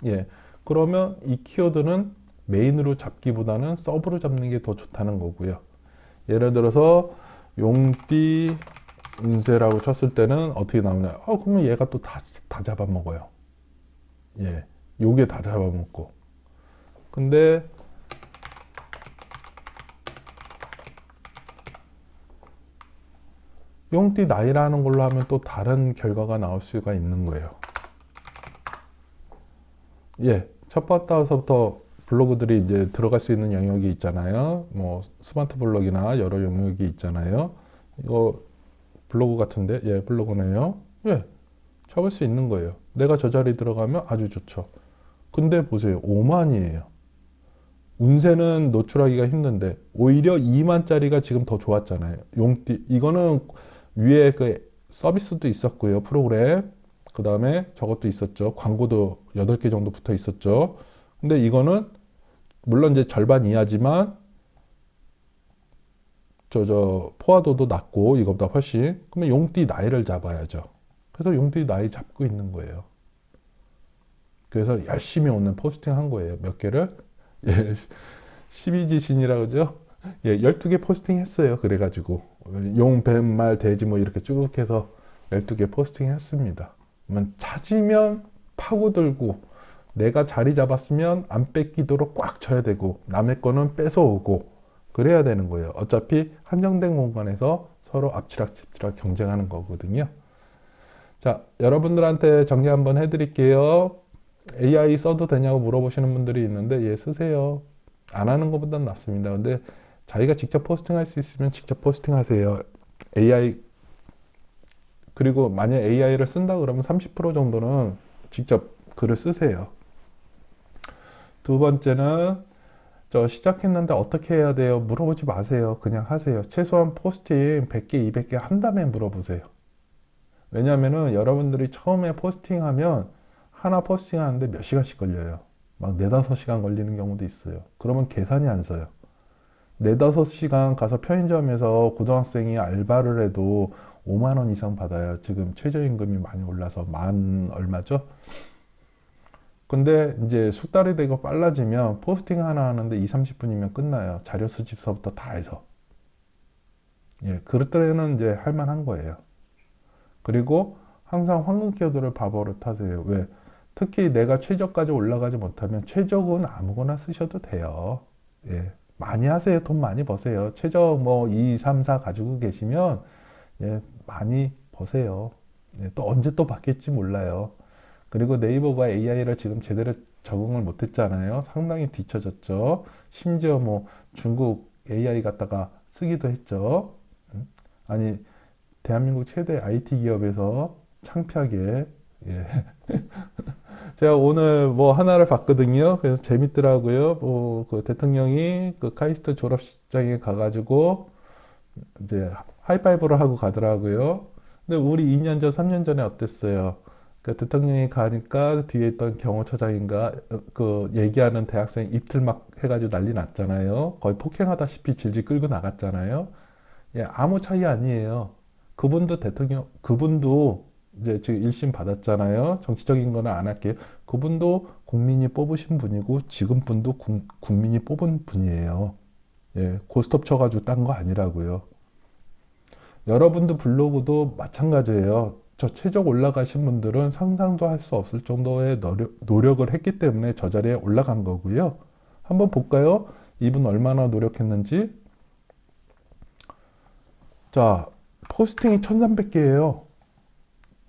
예. 그러면 이 키워드는 메인으로 잡기보다는 서브로 잡는 게 더 좋다는 거고요. 예를 들어서 용띠 운세라고 쳤을 때는 어떻게 나오냐? 그러면 얘가 또 다 잡아먹어요. 예, 요게 다 잡아먹고. 근데 용띠 나이라는 걸로 하면 또 다른 결과가 나올 수가 있는 거예요. 예, 첫 번째부터 블로그들이 이제 들어갈 수 있는 영역이 있잖아요. 뭐 스마트 블록이나 여러 영역이 있잖아요. 이거 블로그 같은데, 예, 블로그네요. 예, 잡을 수 있는 거예요. 내가 저 자리 들어가면 아주 좋죠. 근데 보세요, 5만이에요. 운세는 노출하기가 힘든데 오히려 2만짜리가 지금 더 좋았잖아요. 용띠 이거는 위에 그 서비스도 있었고요. 프로그램 그 다음에 저것도 있었죠. 광고도 8개 정도 붙어 있었죠. 근데 이거는 물론 이제 절반 이하지만 포화도도 낮고 이것보다 훨씬. 그러면 용띠 나이를 잡아야죠. 그래서 용띠 나이 잡고 있는 거예요. 그래서 열심히 오늘 포스팅 한 거예요. 몇 개를? 예, 12지신이라고 그러죠? 예, 12개 포스팅 했어요. 그래가지고 용, 뱀, 말, 돼지 뭐 이렇게 쭉 해서 12개 포스팅 했습니다. 그러면 찾으면 파고들고 내가 자리 잡았으면 안 뺏기도록 꽉 쳐야 되고 남의 거는 뺏어오고 그래야 되는 거예요. 어차피 한정된 공간에서 서로 앞치락뒤치락 경쟁하는 거거든요. 자, 여러분들한테 정리 한번 해드릴게요. AI 써도 되냐고 물어보시는 분들이 있는데 예, 쓰세요. 안 하는 것보단 낫습니다. 근데 자기가 직접 포스팅할 수 있으면 직접 포스팅하세요. AI 그리고 만약 AI를 쓴다 그러면 30% 정도는 직접 글을 쓰세요. 두 번째는 시작했는데 어떻게 해야 돼요? 물어보지 마세요. 그냥 하세요. 최소한 포스팅 100개, 200개 한 다음에 물어보세요. 왜냐면은 여러분들이 처음에 포스팅하면 하나 포스팅하는데 몇 시간씩 걸려요. 막 4, 5시간 걸리는 경우도 있어요. 그러면 계산이 안 서요. 4, 5시간 가서 편의점에서 고등학생이 알바를 해도 5만 원 이상 받아요. 지금 최저임금이 많이 올라서 만 얼마죠? 근데 이제 숙달이 되고 빨라지면 포스팅 하나 하는데 2, 30분이면 끝나요. 자료 수집서부터 다 해서. 예, 그럴 때는 이제 할만한 거예요. 그리고 항상 황금 키워드를 바보로 타세요. 왜? 특히 내가 최저까지 올라가지 못하면 최저는 아무거나 쓰셔도 돼요. 예, 많이 하세요. 돈 많이 버세요. 최저 뭐 2, 3, 4 가지고 계시면 예, 많이 버세요. 예, 또 언제 또 바뀔지 몰라요. 그리고 네이버가 AI를 지금 제대로 적응을 못했잖아요. 상당히 뒤처졌죠. 심지어 뭐 중국 AI 갖다가 쓰기도 했죠. 아니 대한민국 최대 IT 기업에서 창피하게 예. 제가 오늘 뭐 하나를 봤거든요. 그래서 재밌더라고요. 그 대통령이 그 카이스트 졸업식장에 가가지고 이제 하이파이브를 하고 가더라고요. 근데 우리 2년 전, 3년 전에 어땠어요? 그 대통령이 가니까 뒤에 있던 경호처장인가 그 얘기하는 대학생 입틀 막 해가지고 난리 났잖아요. 거의 폭행하다시피 질질 끌고 나갔잖아요. 예, 아무 차이 아니에요. 그분도 그분도 이제 지금 1심 받았잖아요. 정치적인 거는 안 할게요. 그분도 국민이 뽑으신 분이고 지금 분도 국민이 뽑은 분이에요. 예, 고스톱 쳐가지고 딴 거 아니라고요. 여러분도 블로그도 마찬가지예요. 저 최적 올라가신 분들은 상상도 할 수 없을 정도의 노력을 했기 때문에 저 자리에 올라간 거고요. 한번 볼까요? 이분 얼마나 노력했는지. 자, 포스팅이 1300개예요.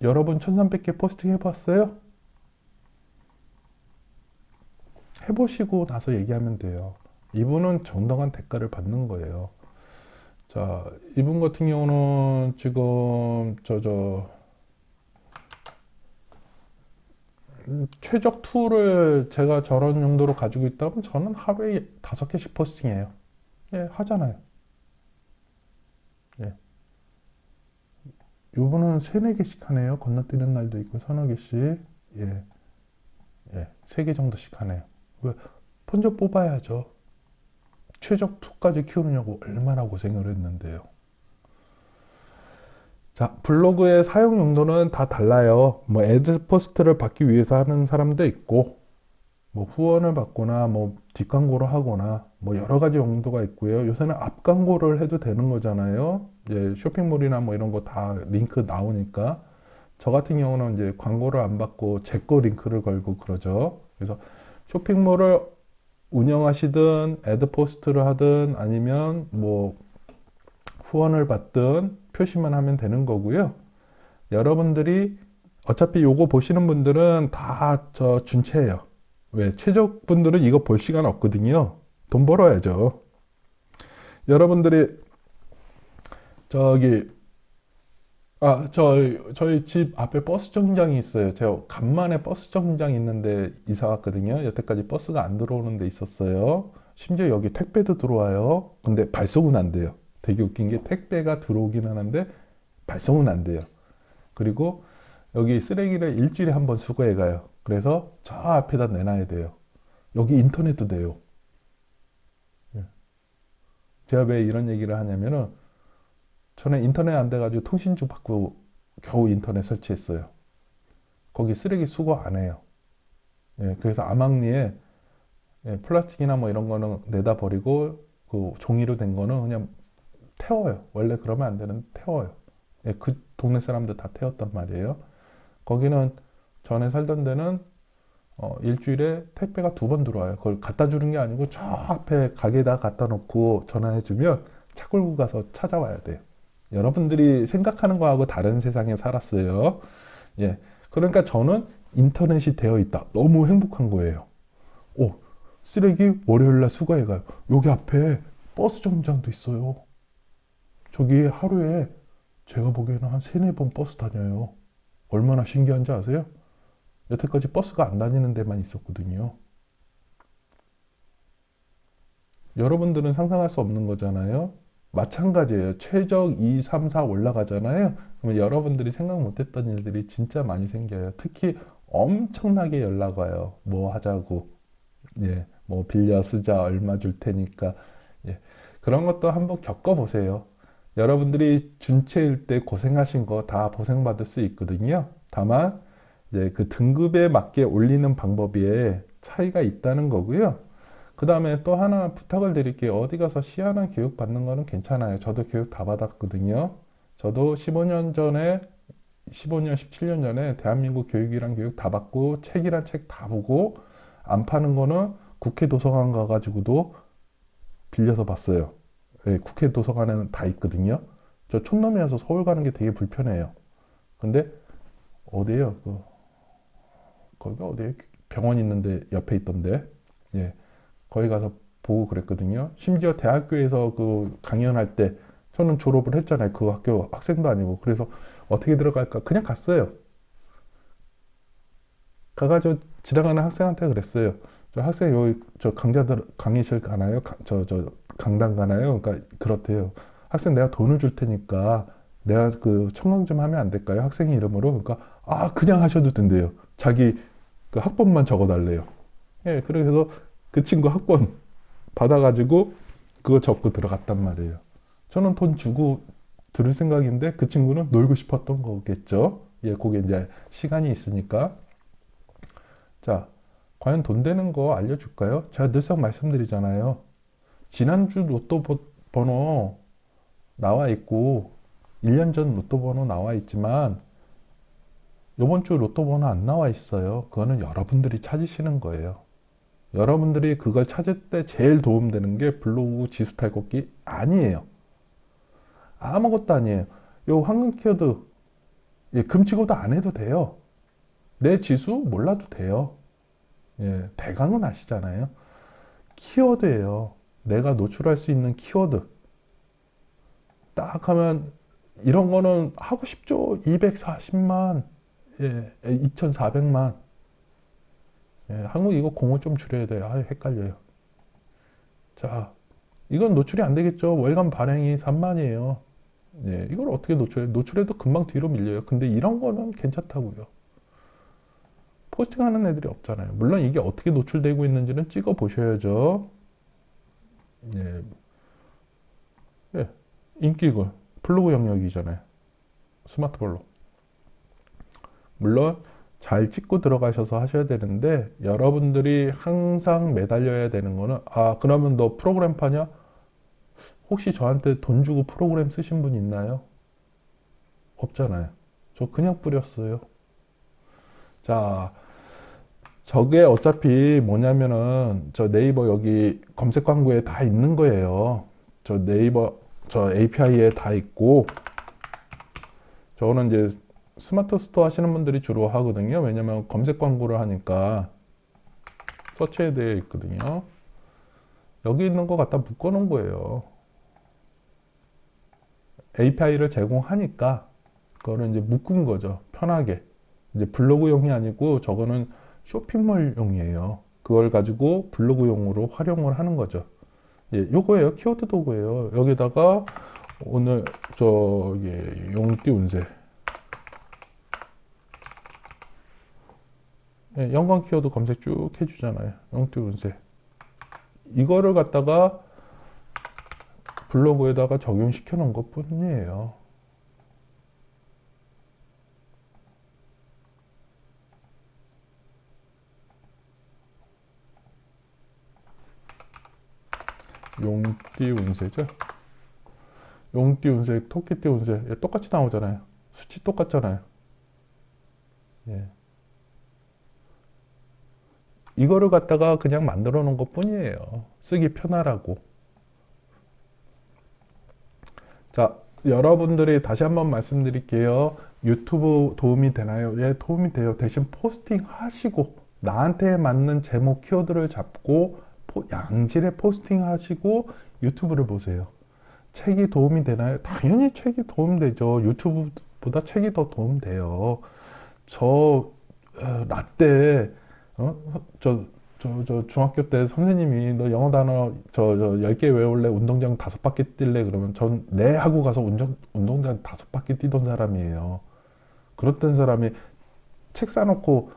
여러분 1300개 포스팅 해봤어요? 해보시고 나서 얘기하면 돼요. 이분은 정당한 대가를 받는 거예요. 자, 이분 같은 경우는 지금 최적 툴을 제가 저런 용도로 가지고 있다면 저는 하루에 5개씩 포스팅해요. 예, 하잖아요. 예. 요분은 3, 4개씩 하네요. 건너뛰는 날도 있고 서너 개씩. 예, 예, 3개 정도씩 하네요. 왜? 먼저 뽑아야죠. 최적 툴까지 키우느냐고 얼마나 고생을 했는데요. 자, 블로그의 사용 용도는 다 달라요. 뭐, 애드 포스트를 받기 위해서 하는 사람도 있고, 뭐 후원을 받거나 뭐 뒷광고를 하거나 뭐 여러 가지 용도가 있고요. 요새는 앞광고를 해도 되는 거잖아요. 이제 쇼핑몰이나 뭐 이런 거 다 링크 나오니까. 저 같은 경우는 이제 광고를 안 받고 제 거 링크를 걸고 그러죠. 그래서 쇼핑몰을 운영하시든 애드포스트를 하든 아니면 뭐 후원을 받든 표시만 하면 되는 거고요. 여러분들이 어차피 요거 보시는 분들은 다 저 준체예요. 왜? 최적분들은 이거 볼 시간 없거든요. 돈 벌어야죠. 여러분들이 저기 저희 집 앞에 버스 정류장이 있어요. 제가 간만에 버스 정류장 있는데 이사 왔거든요. 여태까지 버스가 안 들어오는 데 있었어요. 심지어 여기 택배도 들어와요. 근데 발송은 안 돼요. 되게 웃긴 게 택배가 들어오긴 하는데 발송은 안 돼요. 그리고 여기 쓰레기를 일주일에 한 번 수거해 가요. 그래서 저 앞에다 내놔야 돼요. 여기 인터넷도 돼요. 예. 제가 왜 이런 얘기를 하냐면은 전에 인터넷 안 돼가지고 통신주 받고 겨우 인터넷 설치했어요. 거기 쓰레기 수거 안 해요. 예, 그래서 암암리에 예, 플라스틱이나 뭐 이런 거는 내다 버리고 그 종이로 된 거는 그냥 태워요. 원래 그러면 안 되는데 태워요. 예, 그 동네 사람들 다 태웠단 말이에요. 거기는 전에 살던 데는 일주일에 택배가 2번 들어와요. 그걸 갖다 주는 게 아니고 저 앞에 가게에다 갖다 놓고 전화해주면 차 끌고 가서 찾아와야 돼요. 여러분들이 생각하는 거하고 다른 세상에 살았어요. 예. 그러니까 저는 인터넷이 되어 있다. 너무 행복한 거예요. 오, 쓰레기 월요일날 수거해가요. 여기 앞에 버스 정류장도 있어요. 저기 하루에 제가 보기에는 한 3-4번 버스 다녀요. 얼마나 신기한지 아세요? 여태까지 버스가 안 다니는 데만 있었거든요. 여러분들은 상상할 수 없는 거잖아요. 마찬가지예요. 최적 2, 3, 4 올라가잖아요. 그러면 여러분들이 생각 못했던 일들이 진짜 많이 생겨요. 특히 엄청나게 연락 와요. 뭐 하자고. 예, 뭐 빌려 쓰자, 얼마 줄 테니까. 예, 그런 것도 한번 겪어보세요. 여러분들이 준체일 때 고생하신 거 다 보상받을 수 있거든요. 다만, 이제 그 등급에 맞게 올리는 방법에 차이가 있다는 거고요. 그 다음에 또 하나 부탁을 드릴게요. 어디 가서 시한한 교육 받는 거는 괜찮아요. 저도 교육 다 받았거든요. 저도 15년 전에, 15년, 17년 전에 대한민국 교육이란 교육 다 받고 책이란 책 다 보고 안 파는 거는 국회 도서관 가가지고도 빌려서 봤어요. 예, 국회 도서관에는 다 있거든요. 저 촌놈이어서 서울 가는 게 되게 불편해요. 근데 어디에요? 거기가 어디에 병원 있는데 옆에 있던데. 예. 거기 가서 보고 그랬거든요. 심지어 대학교에서 그 강연할 때 저는 졸업을 했잖아요. 그 학교 학생도 아니고. 그래서 어떻게 들어갈까? 그냥 갔어요. 가가지고 지나가는 학생한테 그랬어요. 저 학생 여기 저 강좌들 강의실 가나요? 저 강당 가나요? 그러니까 그렇대요. 학생 내가 돈을 줄 테니까 내가 그 청강 좀 하면 안 될까요? 학생 이름으로. 그러니까 아 그냥 하셔도 된대요. 자기 그 학번만 적어달래요. 예, 그래서 그 친구 학번 받아가지고 그거 적고 들어갔단 말이에요. 저는 돈 주고 들을 생각인데 그 친구는 놀고 싶었던 거겠죠. 예, 그게 이제 시간이 있으니까. 자, 과연 돈 되는 거 알려줄까요? 제가 늘상 말씀드리잖아요. 지난주 로또 번호 나와 있고 1년 전 로또 번호 나와 있지만 이번 주 로또 번호 안 나와 있어요. 그거는 여러분들이 찾으시는 거예요. 여러분들이 그걸 찾을 때 제일 도움되는 게 블로그 지수 탈곡기 아니에요. 아무것도 아니에요. 요 황금 키워드 예, 금치고도 안 해도 돼요. 내 지수 몰라도 돼요. 예, 대강은 아시잖아요. 키워드예요. 내가 노출할 수 있는 키워드. 딱 하면 이런 거는 하고 싶죠. 240만, 예, 2,400만. 예, 한국 이거 공을 좀 줄여야 돼요. 아, 헷갈려요. 자, 이건 노출이 안 되겠죠. 월간 발행이 3만이에요. 예, 이걸 어떻게 노출해? 노출해도 금방 뒤로 밀려요. 근데 이런 거는 괜찮다고요. 포스팅하는 애들이 없잖아요. 물론 이게 어떻게 노출되고 있는지는 찍어 보셔야죠. 예, 예, 인기글 블로그 영역이잖아요. 스마트 블로그. 물론 잘 찍고 들어가셔서 하셔야 되는데, 여러분들이 항상 매달려야 되는 거는, 아, 그러면 너 프로그램 파냐? 혹시 저한테 돈 주고 프로그램 쓰신 분 있나요? 없잖아요. 저 그냥 뿌렸어요. 자, 저게 어차피 뭐냐면은 저 네이버 여기 검색 광고에 다 있는 거예요. 저 네이버 저 API에 다 있고, 저거는 이제 스마트 스토어 하시는 분들이 주로 하거든요. 왜냐면 검색 광고를 하니까 서치에 되어 있거든요. 여기 있는 거 갖다 묶어 놓은 거예요. API를 제공하니까 그거를 이제 묶은 거죠. 편하게. 이제 블로그용이 아니고 저거는 쇼핑몰용이에요. 그걸 가지고 블로그용으로 활용을 하는 거죠. 예, 요거예요. 키워드 도구예요. 여기다가 오늘 저기 용띠 운세, 예, 연관 키워드 검색 쭉 해주잖아요. 용띠 운세. 이거를 갖다가 블로그에다가 적용시켜 놓은 것 뿐이에요. 용띠 운세죠. 용띠 운세, 토끼띠 운세, 예, 똑같이 나오잖아요. 수치 똑같잖아요. 예. 이거를 갖다가 그냥 만들어 놓은 것 뿐이에요. 쓰기 편하라고. 자, 여러분들이 다시 한번 말씀드릴게요. 유튜브 도움이 되나요? 예, 도움이 돼요. 대신 포스팅 하시고, 나한테 맞는 제목 키워드를 잡고, 양질의 포스팅 하시고, 유튜브를 보세요. 책이 도움이 되나요? 당연히 책이 도움되죠. 유튜브보다 책이 더 도움돼요. 저, 라떼, 어? 중학교 때 선생님이 너 영어 단어 10개 외울래? 운동장 5바퀴 뛸래? 그러면 전 네 하고 가서 운동장 5바퀴 뛰던 사람이에요. 그렇던 사람이 책 사놓고,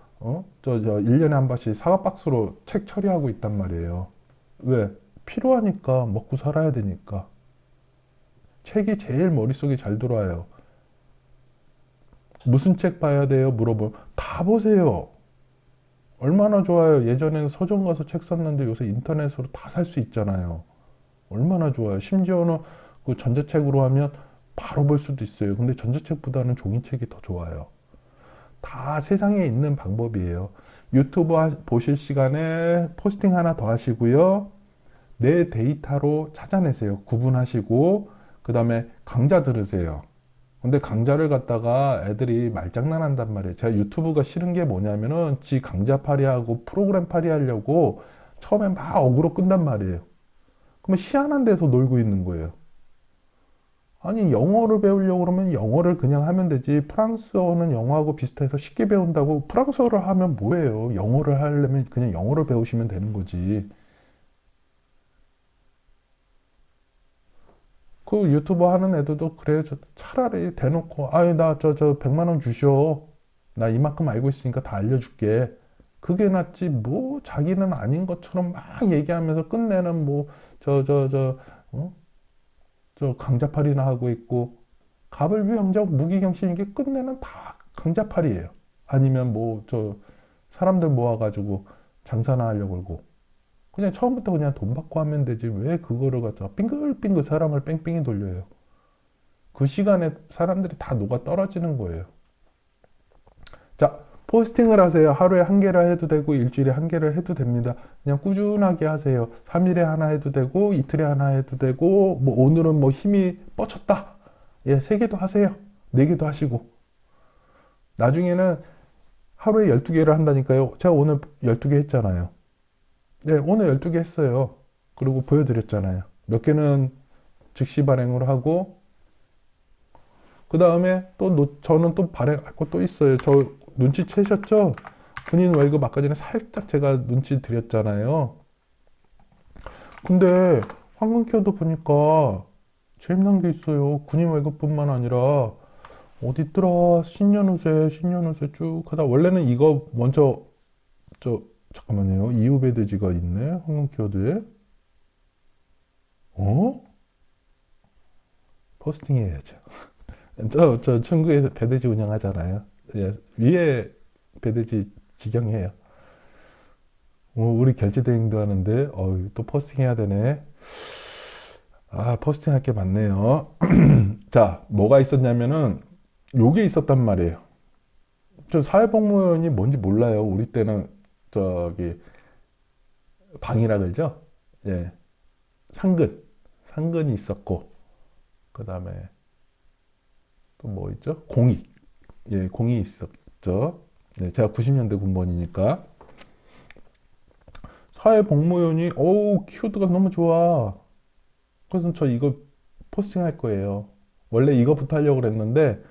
1년에 한 번씩 사과박스로 책 처리하고 있단 말이에요. 왜? 필요하니까, 먹고 살아야 되니까. 책이 제일 머릿속에 잘 들어와요. 무슨 책 봐야 돼요? 물어보면 다 보세요. 얼마나 좋아요. 예전에는 서점 가서 책 샀는데 요새 인터넷으로 다 살 수 있잖아요. 얼마나 좋아요. 심지어는 그 전자책으로 하면 바로 볼 수도 있어요. 근데 전자책보다는 종이책이 더 좋아요. 다 세상에 있는 방법이에요. 유튜브 보실 시간에 포스팅 하나 더 하시고요. 내 데이터로 찾아내세요. 구분하시고, 그 다음에 강좌 들으세요. 근데 강좌를 갖다가 애들이 말장난한단 말이에요. 제가 유튜브가 싫은 게 뭐냐면은 지 강좌 파리하고 프로그램 파리하려고 처음에 막 어그로 끈단 말이에요. 그러면 희한한 데서 놀고 있는 거예요. 아니, 영어를 배우려고 그러면 영어를 그냥 하면 되지. 프랑스어는 영어하고 비슷해서 쉽게 배운다고 프랑스어를 하면 뭐예요? 영어를 하려면 그냥 영어를 배우시면 되는 거지. 그 유튜버 하는 애들도 그래요. 차라리 대놓고, 아이, 나 100만 원 주셔. 나 이만큼 알고 있으니까 다 알려줄게. 그게 낫지, 뭐, 자기는 아닌 것처럼 막 얘기하면서 끝내는 뭐, 저, 저, 저, 어? 저 강자팔이나 하고 있고, 가불비영적 무기경신 이게 끝내는 다 강자팔이에요. 아니면 뭐, 사람들 모아가지고 장사나 하려고 그러고. 그냥 처음부터 그냥 돈 받고 하면 되지. 왜 그거를 갖다가 빙글빙글 사람을 뺑뺑이 돌려요. 그 시간에 사람들이 다 녹아 떨어지는 거예요. 자, 포스팅을 하세요. 하루에 한 개를 해도 되고, 일주일에 한 개를 해도 됩니다. 그냥 꾸준하게 하세요. 3일에 하나 해도 되고, 이틀에 하나 해도 되고, 뭐, 오늘은 뭐 힘이 뻗쳤다. 예, 3개도 하세요. 4개도 하시고. 나중에는 하루에 12개를 한다니까요. 제가 오늘 12개 했잖아요. 네, 오늘 12개 했어요. 그리고 보여드렸잖아요. 몇 개는 즉시 발행을 하고, 그 다음에 또 저는 또 발행할 것도 있어요. 저 눈치채셨죠? 군인 월급 아까 전에 살짝 제가 눈치 드렸잖아요. 근데 황금 키워드 보니까 재미난 게 있어요. 군인 월급뿐만 아니라 어디 있더라? 신년운세 쭉 하다 원래는 이거 먼저 잠깐만요. 이후 배대지가 있네. 황금 키워드에. 어? 포스팅 해야죠. 저 중국에서 배대지 운영하잖아요. 예, 위에 배대지 지경이에요. 우리 결제 대행도 하는데, 또 포스팅 해야 되네. 아, 포스팅 할 게 많네요. 자, 뭐가 있었냐면은, 요게 있었단 말이에요. 저 사회복무원이 뭔지 몰라요. 우리 때는, 저기, 방이라 그러죠? 예. 상근이 있었고, 그 다음에 또 뭐 있죠? 공익. 예, 공익이 있었죠. 네, 제가 90년대 군번이니까. 사회복무원이, 키워드가 너무 좋아. 그래서 저 이거 포스팅 할 거예요. 원래 이거부터 하려고 그랬는데,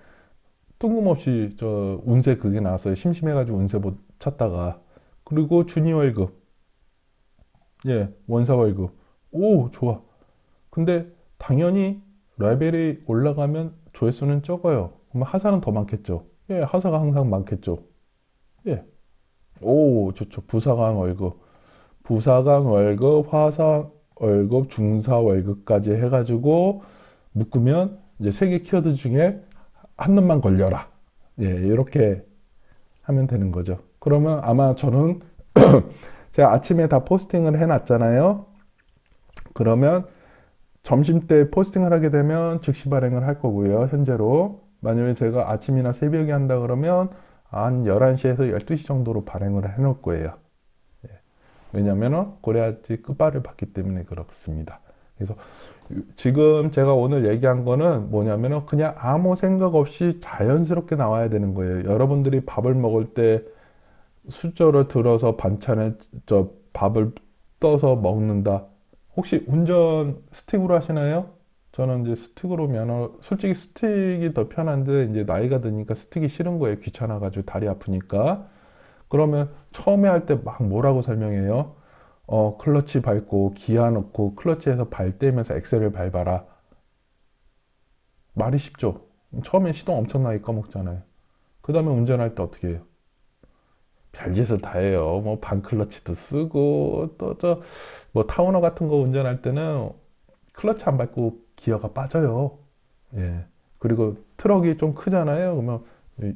뜬금없이 저 운세 그게 나왔어요. 심심해가지고 운세 못 찾다가. 그리고 준이 월급. 예, 원사 월급. 오, 좋아. 근데 당연히 레벨이 올라가면 조회수는 적어요. 그러면 하사는 더 많겠죠. 예, 하사가 항상 많겠죠. 예. 오, 좋죠. 부사관 월급. 부사관 월급, 화사 월급, 중사 월급까지 해가지고 묶으면 이제 세 개 키워드 중에 한 놈만 걸려라. 예, 이렇게 하면 되는 거죠. 그러면 아마 저는 제가 아침에 다 포스팅을 해놨잖아요. 그러면 점심 때 포스팅을 하게 되면 즉시 발행을 할 거고요. 현재로. 만약에 제가 아침이나 새벽에 한다 그러면 한 11시에서 12시 정도로 발행을 해 놓을 거예요. 예. 왜냐면은 그래야지 끝발을 받기 때문에 그렇습니다. 그래서 지금 제가 오늘 얘기한 거는 뭐냐면은 그냥 아무 생각 없이 자연스럽게 나와야 되는 거예요. 여러분들이 밥을 먹을 때 숫자를 들어서 반찬을 저 밥을 떠서 먹는다. 혹시 운전 스틱으로 하시나요? 저는 이제 스틱으로 솔직히 스틱이 더 편한데 이제 나이가 드니까 스틱이 싫은 거예요. 귀찮아가지고 다리 아프니까. 그러면 처음에 할 때 막 뭐라고 설명해요? 클러치 밟고 기아 넣고 클러치에서 발 떼면서 엑셀을 밟아라. 말이 쉽죠? 처음엔 시동 엄청나게 꺼먹잖아요. 그 다음에 운전할 때 어떻게 해요? 별짓을 다 해요. 뭐 반클러치도 쓰고 또 뭐 타우너 같은 거 운전할 때는 클러치 안 밟고 기어가 빠져요. 예. 그리고 트럭이 좀 크잖아요. 그러면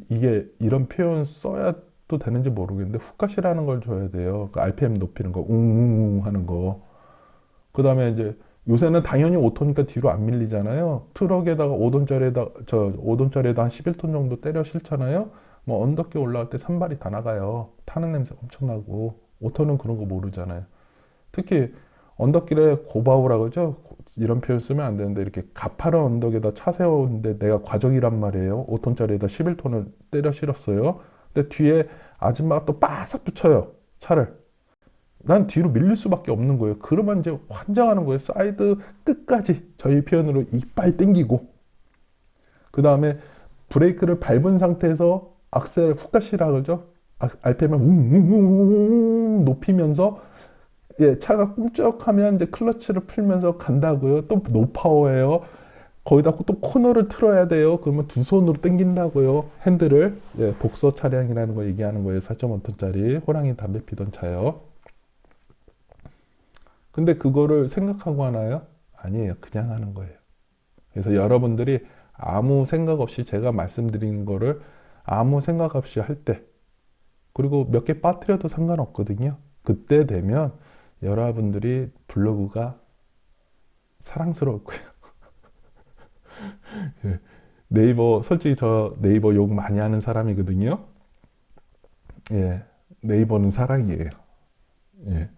이게 이런 표현 써야 또 되는지 모르겠는데 훅가시라는 걸 줘야 돼요. 그 RPM 높이는 거, 웅웅웅 하는 거. 그 다음에 이제 요새는 당연히 5톤이니까 뒤로 안 밀리잖아요. 트럭에다가 5톤짜리에다 한 11톤 정도 때려 실잖아요. 뭐 언덕길 올라갈 때 산발이 다 나가요. 타는 냄새 엄청나고. 5톤은 그런 거 모르잖아요. 특히 언덕길에 고바우라 그러죠? 이런 표현 쓰면 안 되는데 이렇게 가파른 언덕에다 차 세우는데 내가 과적이란 말이에요. 5톤짜리에다 11톤을 때려 실었어요. 근데 뒤에 아줌마가 또 바싹 붙여요. 차를. 난 뒤로 밀릴 수밖에 없는 거예요. 그러면 이제 환장하는 거예요. 사이드 끝까지 저희 표현으로 이빨 땡기고 그 다음에 브레이크를 밟은 상태에서 악셀 훅가시라 그러죠. RPM을 웅웅웅 높이면서 예, 차가 꿈쩍하면 이제 클러치를 풀면서 간다고요. 또 노파워예요. 거기다 또 코너를 틀어야 돼요. 그러면 두 손으로 당긴다고요. 핸들을. 예, 복서 차량이라는 거 얘기하는 거예요. 4.5톤짜리 호랑이 담배 피던 차요. 근데 그거를 생각하고 하나요? 아니에요. 그냥 하는 거예요. 그래서 여러분들이 아무 생각 없이 제가 말씀드린 거를 아무 생각 없이 할 때, 그리고 몇 개 빠뜨려도 상관없거든요. 그때 되면 여러분들이 블로그가 사랑스러울 거예요. 예. 네이버, 솔직히 저 네이버 욕 많이 하는 사람이거든요. 예. 네이버는 사랑이에요. 예.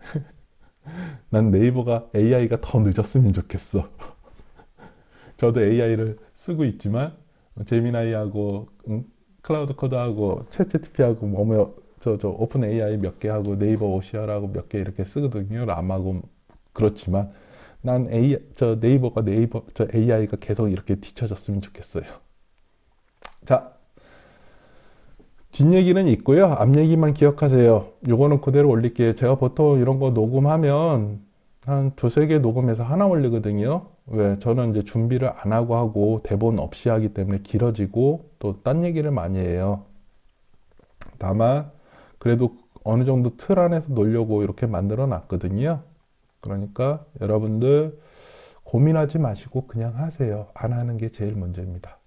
난 네이버가 AI가 더 늦었으면 좋겠어. 저도 AI를 쓰고 있지만 제미나이하고 클라우드 코드하고 챗GPT하고 저 오픈 AI 몇 개 하고 네이버 오시아라고 몇 개 이렇게 쓰거든요. 람하고 그렇지만 난 저 AI가 계속 이렇게 뒤쳐졌으면 좋겠어요. 자, 뒷얘기는 있고요. 앞 얘기만 기억하세요. 요거는 그대로 올릴게요. 제가 보통 이런 거 녹음하면 한 두세 개 녹음해서 하나 올리거든요. 왜? 저는 이제 준비를 안 하고 대본 없이 하기 때문에 길어지고 또 딴 얘기를 많이 해요. 다만 그래도 어느 정도 틀 안에서 놀려고 이렇게 만들어 놨거든요. 그러니까 여러분들 고민하지 마시고 그냥 하세요. 안 하는 게 제일 먼저입니다.